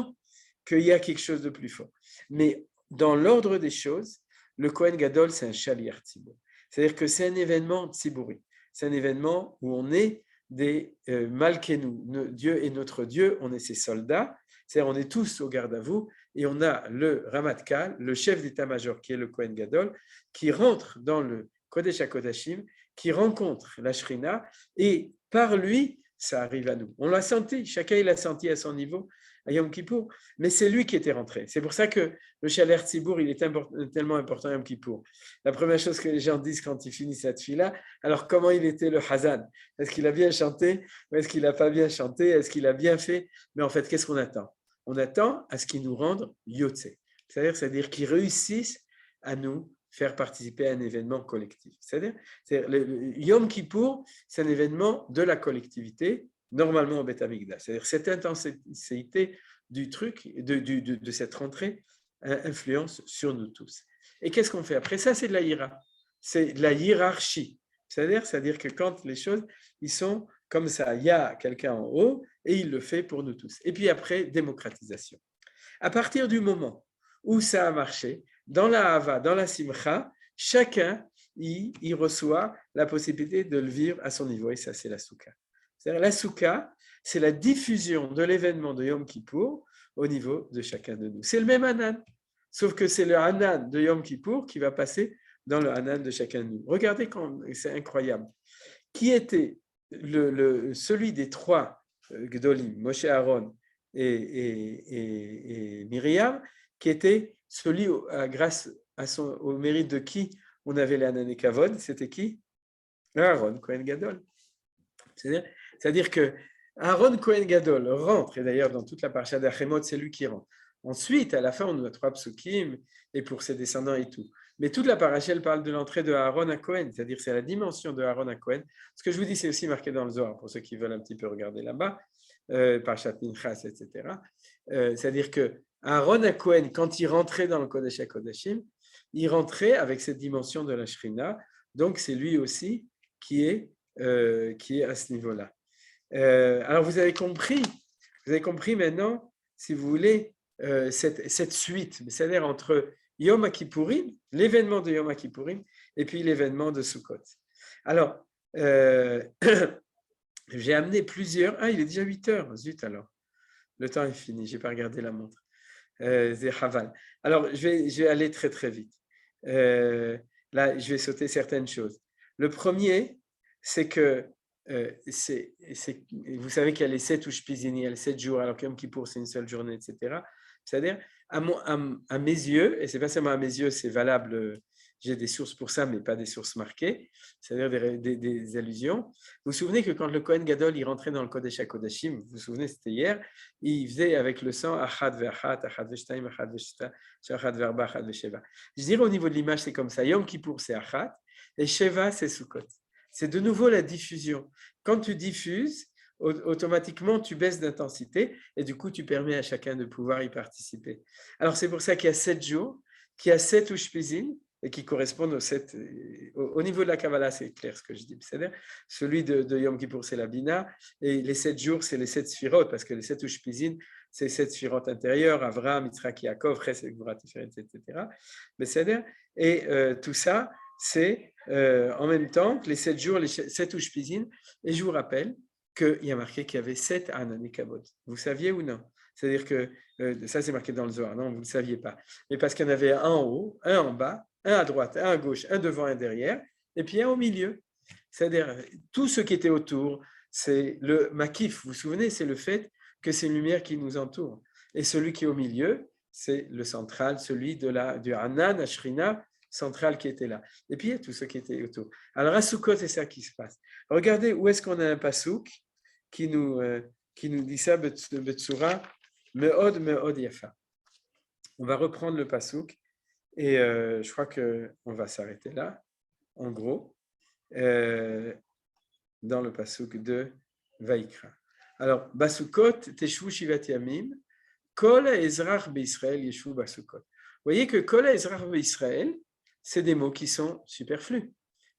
S1: qu'il y a quelque chose de plus fort. Mais dans l'ordre des choses, le Kohen Gadol, c'est un Shaliach Tzibur. C'est-à-dire que c'est un événement Tzibouri. C'est un événement où on est des Malkenu. Dieu est notre Dieu, on est ses soldats, C'est-à-dire, on est tous au garde à vous et on a le Ramatkal, le chef d'état-major qui est le Kohen Gadol, qui rentre dans le Kodesh HaKodashim, qui rencontre la Shrina et par lui, ça arrive à nous. On l'a senti, chacun l'a senti à son niveau à Yom Kippour, mais c'est lui qui était rentré. C'est pour ça que le Shaler Tzibour, il est tellement important à Yom Kippour. La première chose que les gens disent quand ils finissent cette fille-là, alors comment il était le Hazan? Est-ce qu'il a bien chanté ou est-ce qu'il n'a pas bien chanté? Est-ce qu'il a bien fait? Mais en fait, qu'est-ce qu'on attend? On attend à ce qu'il nous rende Yotze, c'est-à-dire qu'il réussisse à nous faire participer à un événement collectif. C'est-à-dire le Yom Kippour, c'est un événement de la collectivité, normalement au Beth Amikdash. C'est-à-dire cette intensité du truc, de cette rentrée, influence sur nous tous. Et qu'est-ce qu'on fait après ça? C'est de la hiéra. C'est de la hiérarchie. C'est-à-dire que quand les choses, ils sont comme ça, il y a quelqu'un en haut et il le fait pour nous tous. Et puis après, démocratisation. À partir du moment où ça a marché, dans la Hava, dans la Simcha, chacun il reçoit la possibilité de le vivre à son niveau. Et ça, c'est la Souka. C'est-à-dire la Souka, c'est la diffusion de l'événement de Yom Kippour au niveau de chacun de nous. C'est le même Hanan, sauf que c'est le Hanan de Yom Kippour qui va passer dans le Hanan de chacun de nous. Regardez, c'est incroyable. Qui était celui des trois Gdolim, Moshe, Aaron et Myriam, qui était celui grâce au mérite de qui on avait les Hanan et Kavod, c'était qui? Aaron, Kohen Gadol. C'est-à-dire que Aaron Kohen Gadol rentre, et d'ailleurs dans toute la parasha d'Achemot, c'est lui qui rentre. Ensuite, à la fin, on a 3 psukim, et pour ses descendants et tout. Mais toute la parasha, elle parle de l'entrée de Aaron à Kohen, c'est-à-dire c'est la dimension de Aaron à Kohen. Ce que je vous dis, c'est aussi marqué dans le Zohar, pour ceux qui veulent un petit peu regarder là-bas, parashat Pinchas, etc. C'est-à-dire que Aaron à Kohen, quand il rentrait dans le Kodesh HaKodashim, il rentrait avec cette dimension de la Shrina, donc c'est lui aussi qui est à ce niveau-là. Alors vous avez compris maintenant, si vous voulez, cette suite, c'est-à-dire entre Yom Kippourim, l'événement de Yom Kippourim, et puis l'événement de Sukkot. Alors, j'ai amené plusieurs. Ah, il est déjà 8 heures, zut alors. Le temps est fini, je n'ai pas regardé la montre. C'est Haval. Alors, je vais aller très très vite. Là, je vais sauter certaines choses. Le premier, c'est que vous savez qu'il y a les 7 Ushpizini, il y a les 7 jours, alors que Yom Kippour, c'est une seule journée, etc. C'est-à-dire, à mes yeux, et ce n'est pas seulement à mes yeux, c'est valable, j'ai des sources pour ça, mais pas des sources marquées, c'est-à-dire des allusions. Vous vous souvenez que quand le Kohen Gadol, il rentrait dans le Kodesh HaKodashim, vous vous souvenez, c'était hier, il faisait avec le sang Achad ve'Achat, Achad ve'Shtaim, Achad ve'Shta, Achad ve'Arba, Achad ve'Sheva. Je dirais au niveau de l'image, c'est comme ça. Yom Kippour, c'est Achat, et Sheva, c'est Sukkot. C'est de nouveau la diffusion. Quand tu diffuses, automatiquement, tu baisses d'intensité et du coup, tu permets à chacun de pouvoir y participer. Alors, c'est pour ça qu'il y a 7 jours, qu'il y a 7 Ushpizin et qui correspondent aux 7. Au niveau de la Kabbalah, c'est clair ce que je dis. C'est-à-dire, celui de Yom Kippour, c'est la Bina et les 7 jours, c'est les 7 Sphirot parce que les 7 Ushpizin, c'est 7 Sphirot intérieures, Avraham, Yitzhak, Yaakov, Chesed, Gvura, Tiferet, etc. Mais c'est-à-dire, et tout ça, c'est en même temps que les 7 jours, les 7 Ushpizin. Et je vous rappelle qu'il y a marqué qu'il y avait 7 Hanan et Kavod. Vous saviez ou non? C'est-à-dire que ça, c'est marqué dans le Zohar. Non, vous ne le saviez pas. Mais parce qu'il y en avait un en haut, un en bas, un à droite, un à gauche, un devant, un derrière, et puis un au milieu. C'est-à-dire tout ce qui était autour, c'est le makif. Vous vous souvenez, c'est le fait que c'est une lumière qui nous entoure. Et celui qui est au milieu, c'est le central, celui du Hanan, Ashrina, central qui était là. Et puis, il y a tout ce qui était autour. Alors, à Sukkot, c'est ça qui se passe. Regardez où est-ce qu'on a un pasouk qui nous dit ça, Betsura, Me'od, Me'od Yafa. On va reprendre le pasouk et je crois qu'on va s'arrêter là, en gros, dans le pasouk de Vaikra. Alors, Basukot, Teshvu Shivat Yamim, Kol Ezrach B'Israël Yeshu Basukot. Vous voyez que Kol Ezrach B'Israël, c'est des mots qui sont superflus.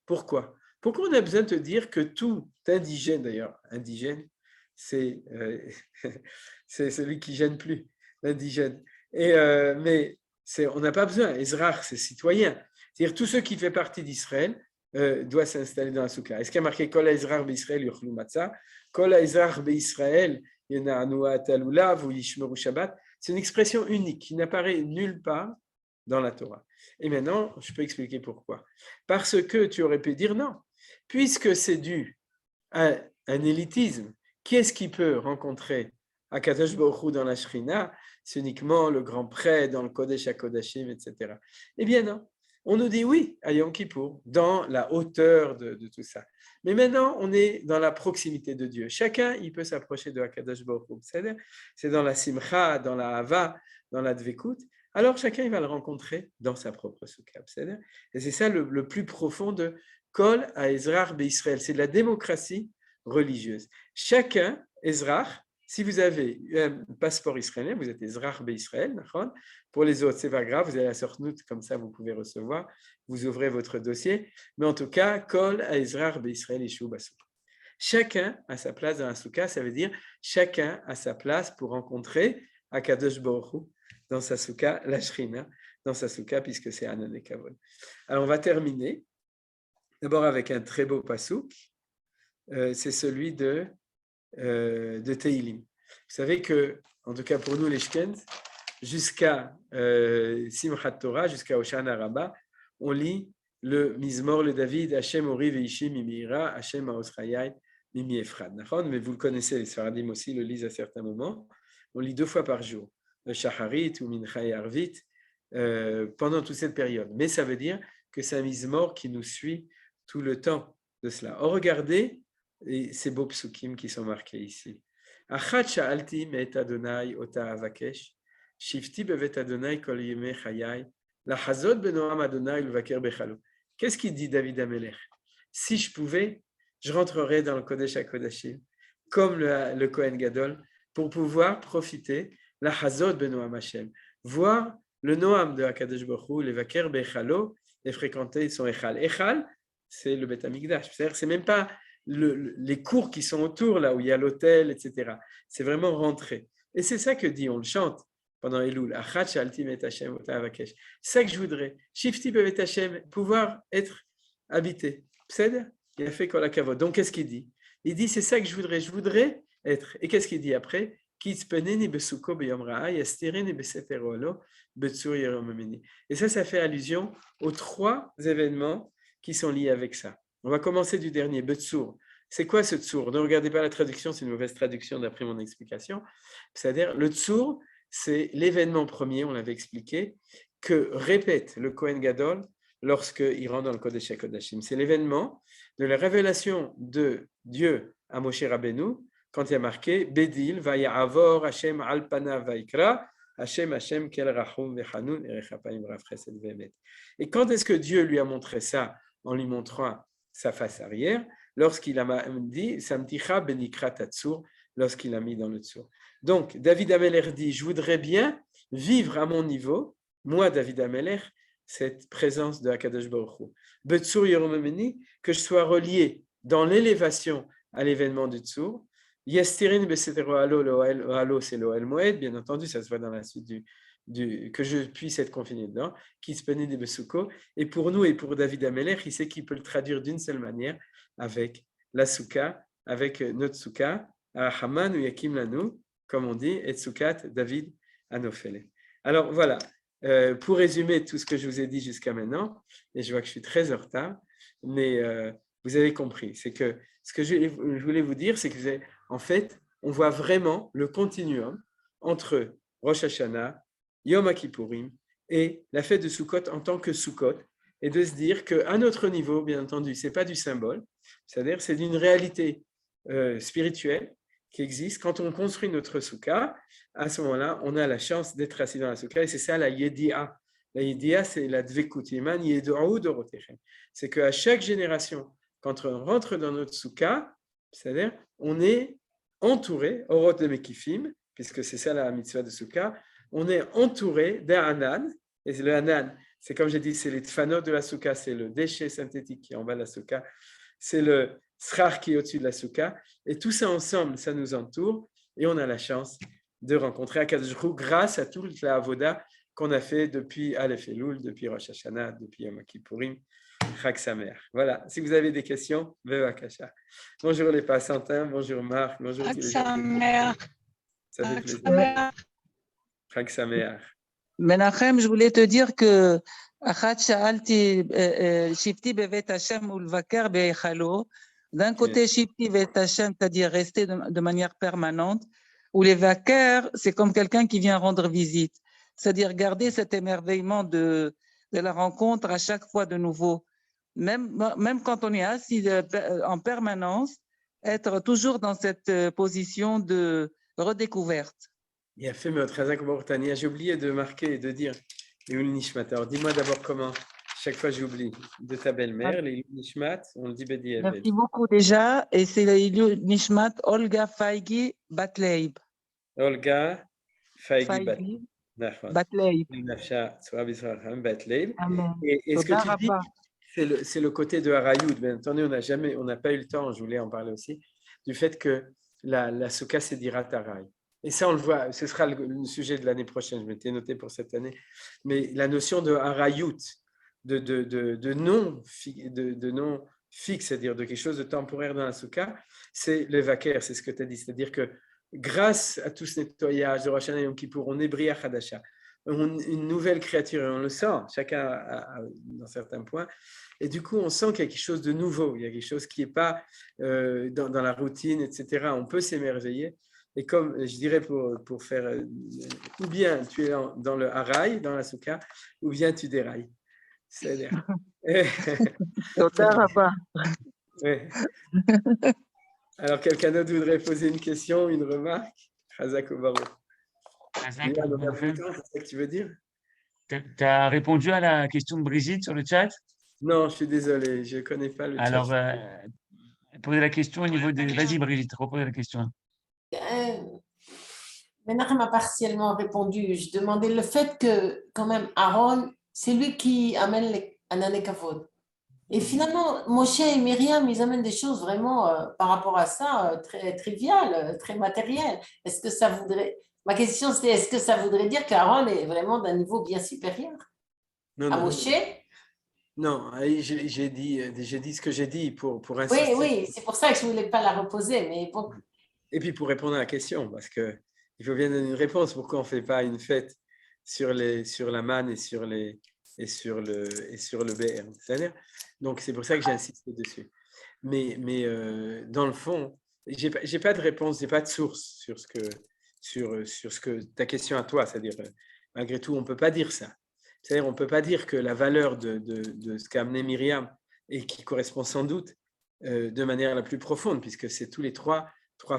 S1: Pourquoi? Pourquoi on a besoin de te dire que tout indigène, d'ailleurs, indigène, c'est celui qui gêne plus, l'indigène. Mais on n'a pas besoin. Ezrach, c'est citoyen. C'est-à-dire tout ce qui fait partie d'Israël doit s'installer dans la soukha. Est-ce qu'il y a marqué Kol Ezrach B'Israël Yochlu Matzah? Kol Ezrach B'Israël Yena'anu Talulav ou Yishmeru Shabbat. C'est une expression unique qui n'apparaît nulle part dans la Torah. Et maintenant, je peux expliquer pourquoi. Parce que tu aurais pu dire non, puisque c'est dû à un élitisme. Qui est-ce qui peut rencontrer Akadosh Baruch Hu dans la Shrina? C'est uniquement le grand prêtre dans le Kodesh HaKodashim, etc. Eh bien non, on nous dit oui à Yom Kippour, dans la hauteur de tout ça. Mais maintenant, on est dans la proximité de Dieu. Chacun, il peut s'approcher de Akadosh Baruch Hu. C'est dans la Simcha, dans la Hava, dans la Dvekut. Alors chacun, il va le rencontrer dans sa propre soukha. Et c'est ça le plus profond de Kol HaEzrach BeIsraël. C'est de la démocratie religieuse. Chacun, Ezrach, si vous avez un passeport israélien, vous êtes Ezrach BeIsraël. Pour les autres, c'est pas grave, vous avez la sornout, comme ça vous pouvez recevoir, vous ouvrez votre dossier. Mais en tout cas, Kol HaEzrach BeIsraël Yeshu Basouka. Chacun a sa place dans la soukha, ça veut dire chacun a sa place pour rencontrer Akadosh Baruch Hu dans sa soukha, la Shrina, dans sa soukha, puisque c'est Anan et Kavod. Alors on va terminer d'abord avec un très beau pasouk. C'est celui de Tehillim. Vous savez que, en tout cas pour nous les Shkens, jusqu'à Simchat Torah, jusqu'à Hoshana Rabbah, on lit le Mizmor le David, Hashem Ori Veishi Mimira, Hashem Aosrayai Mimi Efrad. Mais vous le connaissez, les Sfaradim aussi le lisent à certains moments. On lit 2 fois par jour, le Shacharit ou Mincha et Arvit, pendant toute cette période. Mais ça veut dire que c'est un Mizmor qui nous suit tout le temps de cela. Regardez ces beaux psukim qui sont marqués ici. Achat sha'alti me'et Adonai ota avakesh, shifti bevet Adonai kol yemei chayai, lahazot benoam Adonai ulvaker bechalo. Qu'est-ce qu'il dit David Amelech? Si je pouvais, je rentrerais dans le Kodesh HaKodashim, comme le Kohen Gadol, pour pouvoir profiter, lahazot benoam Hashem, voir le Noam de Hakadosh Baruch Hu, levaker bechalo, et fréquenter son Echal. Echal, c'est le Beth Amikdash. C'est même pas les cours qui sont autour, là où il y a l'hôtel, etc. C'est vraiment rentrer. Et c'est ça que dit, on le chante pendant Elul. Achat shalti met Hashem ota avakesh. C'est ça que je voudrais. Shifti bevet Hashem, pouvoir être habité. C'est-à-dire, il a fait kol hakavod. Donc, qu'est-ce qu'il dit? Il dit, c'est ça que je voudrais être. Et qu'est-ce qu'il dit après? Et ça fait allusion aux 3 événements qui sont liés avec ça. On va commencer du dernier, Betsur. C'est quoi ce Tsur? Ne regardez pas la traduction, c'est une mauvaise traduction d'après mon explication. C'est-à-dire, le Tsur, c'est l'événement premier, on l'avait expliqué, que répète le Kohen Gadol lorsqu'il rentre dans le Kodesh HaKodashim. C'est l'événement de la révélation de Dieu à Moshe Rabbeinu, quand il y a marqué Bedil, Vaya'avor, Hashem Alpana Vaikra, Hashem Kel Rachum Vechanun, Erechapayim Rav Chesed Ve'emet. Et quand est-ce que Dieu lui a montré ça en lui montrant sa face arrière? Lorsqu'il a dit Samticha Benikra Tatsur, lorsqu'il a mis dans le Tsur. Donc, David Amelech dit je voudrais bien vivre à mon niveau, moi, David Amelech, cette présence de Hakadosh Baruch Hu. Betsur Yoromemeni, que je sois relié dans l'élévation à l'événement du Tsur. Yestirin besetero halo, c'est l'Oel Moed, bien entendu, ça se voit dans la suite que je puisse être confiné dedans, qui se penait des Besuko. Et pour nous et pour David Amelech, il sait qu'il peut le traduire d'une seule manière, avec la Souka, avec notre Souka, Haman ou Yakim Lanu, comme on dit, et Soukat David Anofele. Alors voilà, pour résumer tout ce que je vous ai dit jusqu'à maintenant, et je vois que je suis très en retard, mais vous avez compris, c'est que ce que je voulais vous dire, c'est que en fait, on voit vraiment le continuum entre Rosh Hashanah, Yom Kippourim et la fête de Sukkot en tant que Sukkot, et de se dire qu'à notre niveau, bien entendu, ce n'est pas du symbole, c'est-à-dire c'est d'une réalité spirituelle qui existe. Quand on construit notre Soukha, à ce moment-là, on a la chance d'être assis dans la Soukha, et c'est ça la Yedi'a. La Yedi'a, c'est la Dvekut Yeman Yedo'u Dorotechem. C'est qu'à chaque génération, quand on rentre dans notre Soukha, c'est-à-dire on est entouré, Orot de Mekifim, puisque c'est ça la mitzvah de Soukha, on est entouré d'un Hanan, et le Hanan, c'est comme j'ai dit, c'est les tfanot de la Soukha, c'est le déchet synthétique qui est en bas de la Soukha, c'est le srar qui est au-dessus de la Soukha, et tout ça ensemble, ça nous entoure, et on a la chance de rencontrer Akadosh Baruch Hu grâce à toute la avoda qu'on a fait depuis Aleph Elul, depuis Rosh Hashanah, depuis Yom Kippourim. Chag Sameach. Voilà, si vous avez des questions, Bevakasha. Bonjour les passantins, bonjour Marc, bonjour tous les gens. Ça fait plaisir. Chag Sameach.
S4: Menachem, je voulais te dire que Achat Sha'alti Shifti Bevet Hashem ou Vaker Be'echalo. D'un côté, Shifti Bevet Hashem, c'est-à-dire rester de manière permanente, ou les Vaker, c'est comme quelqu'un qui vient rendre visite. C'est-à-dire garder cet émerveillement de la rencontre à chaque fois de nouveau. Même quand on est assis en permanence, être toujours dans cette position de redécouverte.
S1: Il a fait j'ai oublié de marquer et de dire les Nishmat. Alors dis-moi d'abord comment, chaque fois j'oublie, de ta belle-mère, les Nishmat, on le dit Bedi Aved.
S4: Merci beaucoup déjà, et c'est les Nishmat Olga Faigi Batleib.
S1: Olga Faigi Batleib. Et ce que tu dis, c'est le côté de Harayout. Bien entendu, on n'a pas eu le temps, je voulais en parler aussi, du fait que la Souka, c'est d'Irat Haray. Et ça, on le voit, ce sera le sujet de l'année prochaine, je m'étais noté pour cette année. Mais la notion de Harayout, de non fixe, c'est-à-dire de quelque chose de temporaire dans la Souka, c'est le Vaker, c'est ce que tu as dit. C'est-à-dire que grâce à tout ce nettoyage de Rosh Hashanah et Yom Kippour, on est Bria Hadasha, une nouvelle créature, et on le sent, chacun dans certains points. Et du coup, on sent qu'il y a quelque chose de nouveau, il y a quelque chose qui n'est pas dans la routine, etc. On peut s'émerveiller. Et comme je dirais pour faire, ou bien tu es dans le haraï, dans la souka, ou bien tu dérailles. C'est-à-dire. Ouais. Alors, quelqu'un d'autre voudrait poser une question, une remarque? Chazak ou Baruch. C'est ça que tu veux dire?
S2: Tu as répondu à la question de Brigitte sur le chat?
S1: Non, je suis désolé, je ne connais pas le chat.
S2: Alors, posez la question au niveau des… Vas-y, Brigitte, repose la question.
S5: Menachem a partiellement répondu. Je demandais le fait que, quand même, Aaron, c'est lui qui amène les Anané Kavod. Et finalement, Moshe et Myriam, ils amènent des choses vraiment, par rapport à ça, très triviales, très matérielles. Est-ce que ça voudrait… Ma question, c'était est-ce que ça voudrait dire qu'Aaron est vraiment d'un niveau bien supérieur à Moshe?
S1: Non, j'ai dit ce que j'ai dit pour insister.
S5: Oui, c'est pour ça que je ne voulais pas la reposer, mais bon.
S1: Et puis pour répondre à la question, parce qu'il faut bien donner une réponse. Pourquoi on ne fait pas une fête sur la manne et sur le BR? C'est-à-dire, donc c'est pour ça que j'ai insisté dessus. Mais dans le fond, j'ai pas de réponse, j'ai pas de source sur ce que ta question à toi. C'est-à-dire, malgré tout, on ne peut pas dire ça. C'est-à-dire, on ne peut pas dire que la valeur de ce qu'a amené Myriam et qui correspond sans doute de manière la plus profonde, puisque c'est tous les trois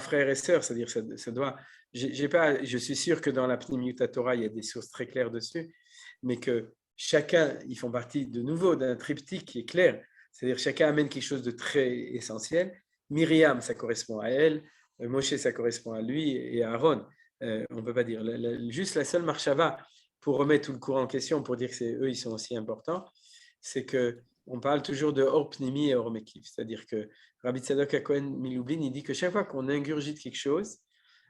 S1: frères et sœurs, c'est-à-dire ça doit. Je suis sûr que dans la Pnimiut Torah, il y a des sources très claires dessus, mais que chacun, ils font partie de nouveau d'un triptyque qui est clair, c'est-à-dire chacun amène quelque chose de très essentiel. Myriam, ça correspond à elle, Moshe, ça correspond à lui, et à Aaron. On ne peut pas dire. Juste la seule marchava, pour remettre tout le courant en question, pour dire que eux, ils sont aussi importants, c'est qu'on parle toujours de Or Pnimi et Or Mekif. C'est-à-dire que Rabbi Tzadok HaKohen Miloubin, il dit que chaque fois qu'on ingurgite quelque chose,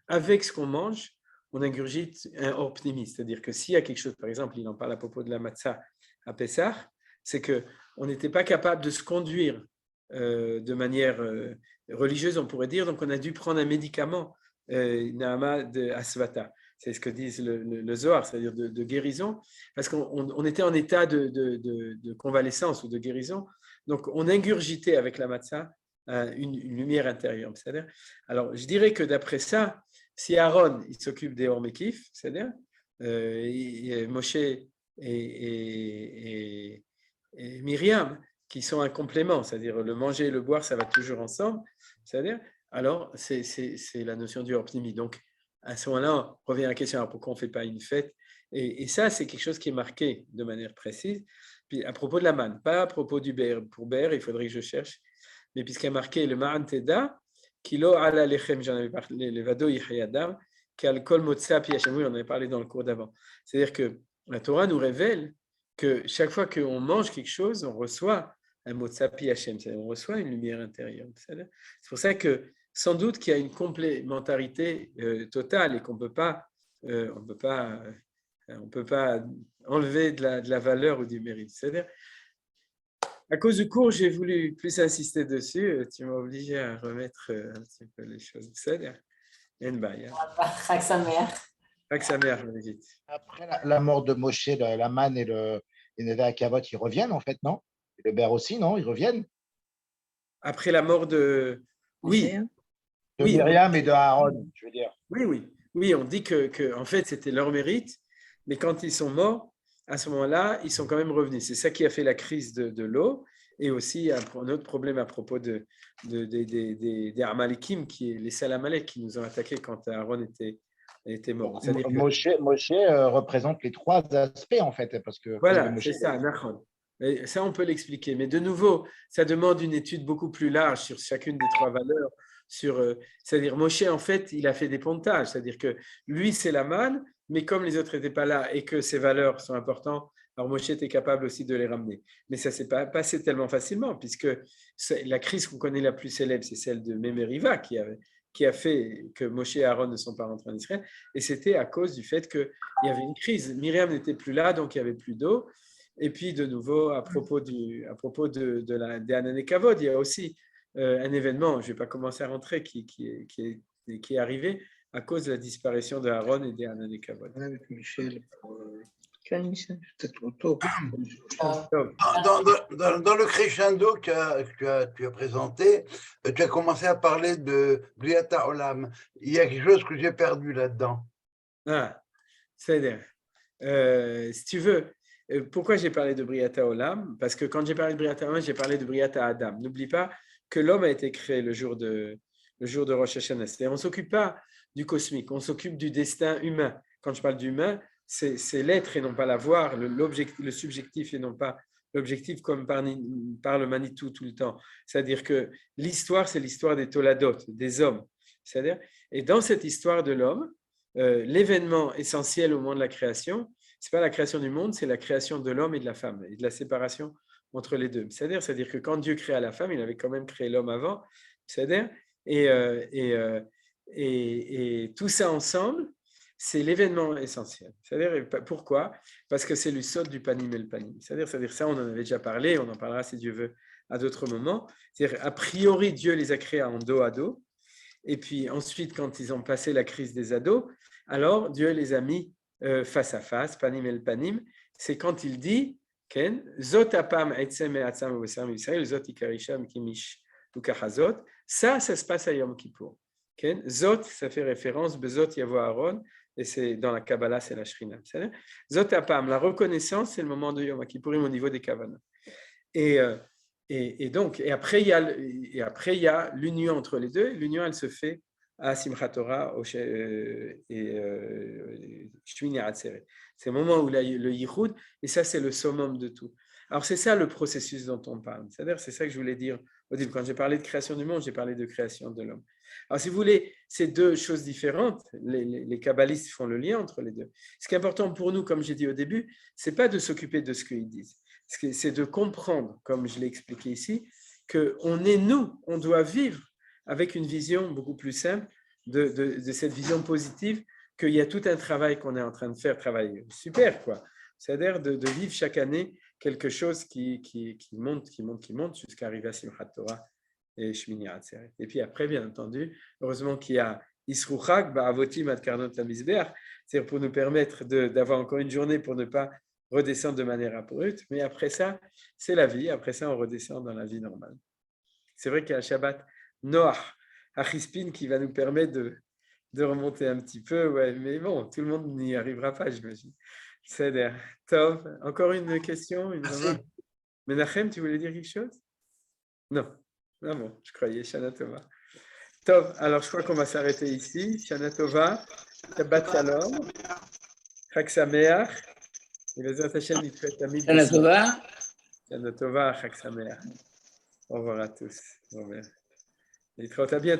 S1: avec ce qu'on mange, on ingurgite un Or Pnimi. C'est-à-dire que s'il y a quelque chose, par exemple, il en parle à propos de la matzah à Pessah, c'est qu'on n'était pas capable de se conduire de manière religieuse, on pourrait dire, donc on a dû prendre un médicament, Naama de Asvata. C'est ce que disent le Zohar, c'est-à-dire de guérison, parce qu'on était en état de convalescence ou de guérison. Donc, on ingurgitait avec la matzah une lumière intérieure. C'est-à-dire, alors, je dirais que d'après ça, si Aaron il s'occupe des Hormekif, c'est-à-dire Moshe et Myriam, qui sont un complément, c'est-à-dire le manger et le boire, ça va toujours ensemble, c'est-à-dire, alors c'est la notion du Horpnimi. Donc, à ce moment-là, on revient à la question, alors pourquoi on ne fait pas une fête? Et ça, c'est quelque chose qui est marqué de manière précise. Puis à propos de la manne, pas à propos du ber. Pour ber, il faudrait que je cherche. Mais puisqu'il y a marqué le ma'an teda, kilo ala lechem, j'en avais parlé, le vado yichayadam, kal kol motza pi Hashem, oui, on en avait parlé dans le cours d'avant. C'est-à-dire que la Torah nous révèle que chaque fois qu'on mange quelque chose, on reçoit un motza pi Hashem, c'est-à-dire on reçoit une lumière intérieure. C'est pour ça que sans doute qu'il y a une complémentarité totale et qu'on peut pas enlever de la valeur ou du mérite. C'est-à-dire, À cause du cours, j'ai voulu plus insister dessus. Tu m'as obligé à remettre un petit peu les choses. C'est bien.
S5: Chag Sameach.
S1: Pas que sa mère, Brigitte.
S6: Après la mort de Moshe, la manne et Neve Akavot, ils reviennent en fait, non? Et le Ber aussi, non? Ils reviennent?
S1: Après la mort de. Oui,
S6: De
S1: oui,
S6: Myriam et de Aaron, je veux dire.
S1: oui, on dit que en fait, c'était leur mérite, mais quand ils sont morts, à ce moment-là, ils sont quand même revenus. C'est ça qui a fait la crise de l'eau, et aussi un autre problème à propos des Amalekim, qui est les Salamalek, qui nous ont attaqués quand Aaron était mort. C'est-à-dire que,
S6: Moshe représente les trois aspects en fait, parce que
S1: voilà,
S6: Moshe,
S1: c'est ça, Nachon. Et ça, on peut l'expliquer. Mais de nouveau, ça demande une étude beaucoup plus large sur chacune des trois valeurs. C'est-à-dire, Moshe, en fait, il a fait des pontages. C'est-à-dire que lui, c'est la manne, mais comme les autres n'étaient pas là et que ses valeurs sont importantes, alors Moshe était capable aussi de les ramener. Mais ça ne s'est pas passé tellement facilement, puisque la crise qu'on connaît la plus célèbre, c'est celle de Mémériva, qui a fait que Moshe et Aaron ne sont pas rentrés en Israël. Et c'était à cause du fait qu'il y avait une crise. Myriam n'était plus là, donc il n'y avait plus d'eau. Et puis, de nouveau, à propos des Anané Kavod, il y a aussi un événement, je ne vais pas commencer à rentrer, qui est arrivé à cause de la disparition de Aaron et des Anané Kavod.
S7: C'était trop tôt.
S5: Euh,
S7: Dans le crescendo que tu as présenté, tu as commencé à parler de Briata Olam. Il y a quelque chose que j'ai perdu là-dedans.
S1: Ah, c'est-à-dire, si tu veux, pourquoi j'ai parlé de Briata Olam? Parce que quand j'ai parlé de Briata Olam, j'ai parlé de Briata Adam. N'oublie pas que l'homme a été créé le jour de Rosh Hashanah. C'est-à-dire, on ne s'occupe pas du cosmique, on s'occupe du destin humain. Quand je parle d'humain, c'est l'être et non pas l'avoir, le subjectif et non pas l'objectif, comme parle Manitou tout le temps. C'est-à-dire que l'histoire, c'est l'histoire des Toladot, des hommes. C'est-à-dire, et dans cette histoire de l'homme, l'événement essentiel au moment de la création, ce n'est pas la création du monde, c'est la création de l'homme et de la femme, et de la séparation entre les deux. C'est-à-dire que quand Dieu créa la femme, il avait quand même créé l'homme avant. C'est-à-dire, et tout ça ensemble, c'est l'événement essentiel. C'est-à-dire, pourquoi? Parce que c'est le sod du panim et le panim. C'est-à-dire, ça, on en avait déjà parlé, on en parlera si Dieu veut à d'autres moments. C'est-à-dire, a priori, Dieu les a créés en dos à dos. Et puis ensuite, quand ils ont passé la crise des ados, alors Dieu les a mis face à face, panim el panim. C'est quand il dit, Ken, zot apam etzem eatzam v'sam Israël, zot ikarisham kimish ukachazot. Ça se passe à Yom Kippour. Ken, zot, ça fait référence, bezot yavo Aaron, et c'est dans la Kabbalah, c'est la Shrina. Zot apam, la reconnaissance, c'est le moment de Yom Kippourim au niveau des Kavanah. Et donc, après, il y a l'union entre les deux. L'union, elle se fait à Simchat Torah et Shmini Atzeret. C'est le moment où le Yichud, et ça, c'est le summum de tout. Alors, c'est ça le processus dont on parle. C'est-à-dire, c'est ça que je voulais dire au début. Quand j'ai parlé de création du monde, j'ai parlé de création de l'homme. Alors, si vous voulez, c'est deux choses différentes. Les kabbalistes font le lien entre les deux. Ce qui est important pour nous, comme j'ai dit au début, ce n'est pas de s'occuper de ce qu'ils disent. C'est de comprendre, comme je l'ai expliqué ici, qu'on est nous, on doit vivre avec une vision beaucoup plus simple de cette vision positive, qu'il y a tout un travail qu'on est en train de faire, travail super, quoi. C'est-à-dire de vivre chaque année quelque chose qui monte jusqu'à arriver à Simchat Torah et Shmini Atzeret. Et puis après, bien entendu, heureusement qu'il y a Isru Chag, Ba'avotim ad Karnot HaMizbeach, c'est-à-dire pour nous permettre d'avoir encore une journée pour ne pas redescendre de manière abrupte, mais après ça, c'est la vie. Après ça, on redescend dans la vie normale. C'est vrai qu'il y a un Shabbat Noach à Chispin qui va nous permettre de remonter un petit peu, ouais, mais bon, tout le monde n'y arrivera pas, j'imagine. C'est Tov, encore une question, une remarque. Menachem, tu voulais dire quelque chose? Non. Ah bon, je croyais, Shana Tova. Tov, alors je crois qu'on va s'arrêter ici. Shana Tova, Shabbat Shalom, Chag Sameach. Et les autres Hachem, ils te fêtent à midi.
S4: Shana Tova.
S1: Shana Tova, Chag Sameach. Au revoir à tous. Au revoir. Et à bientôt.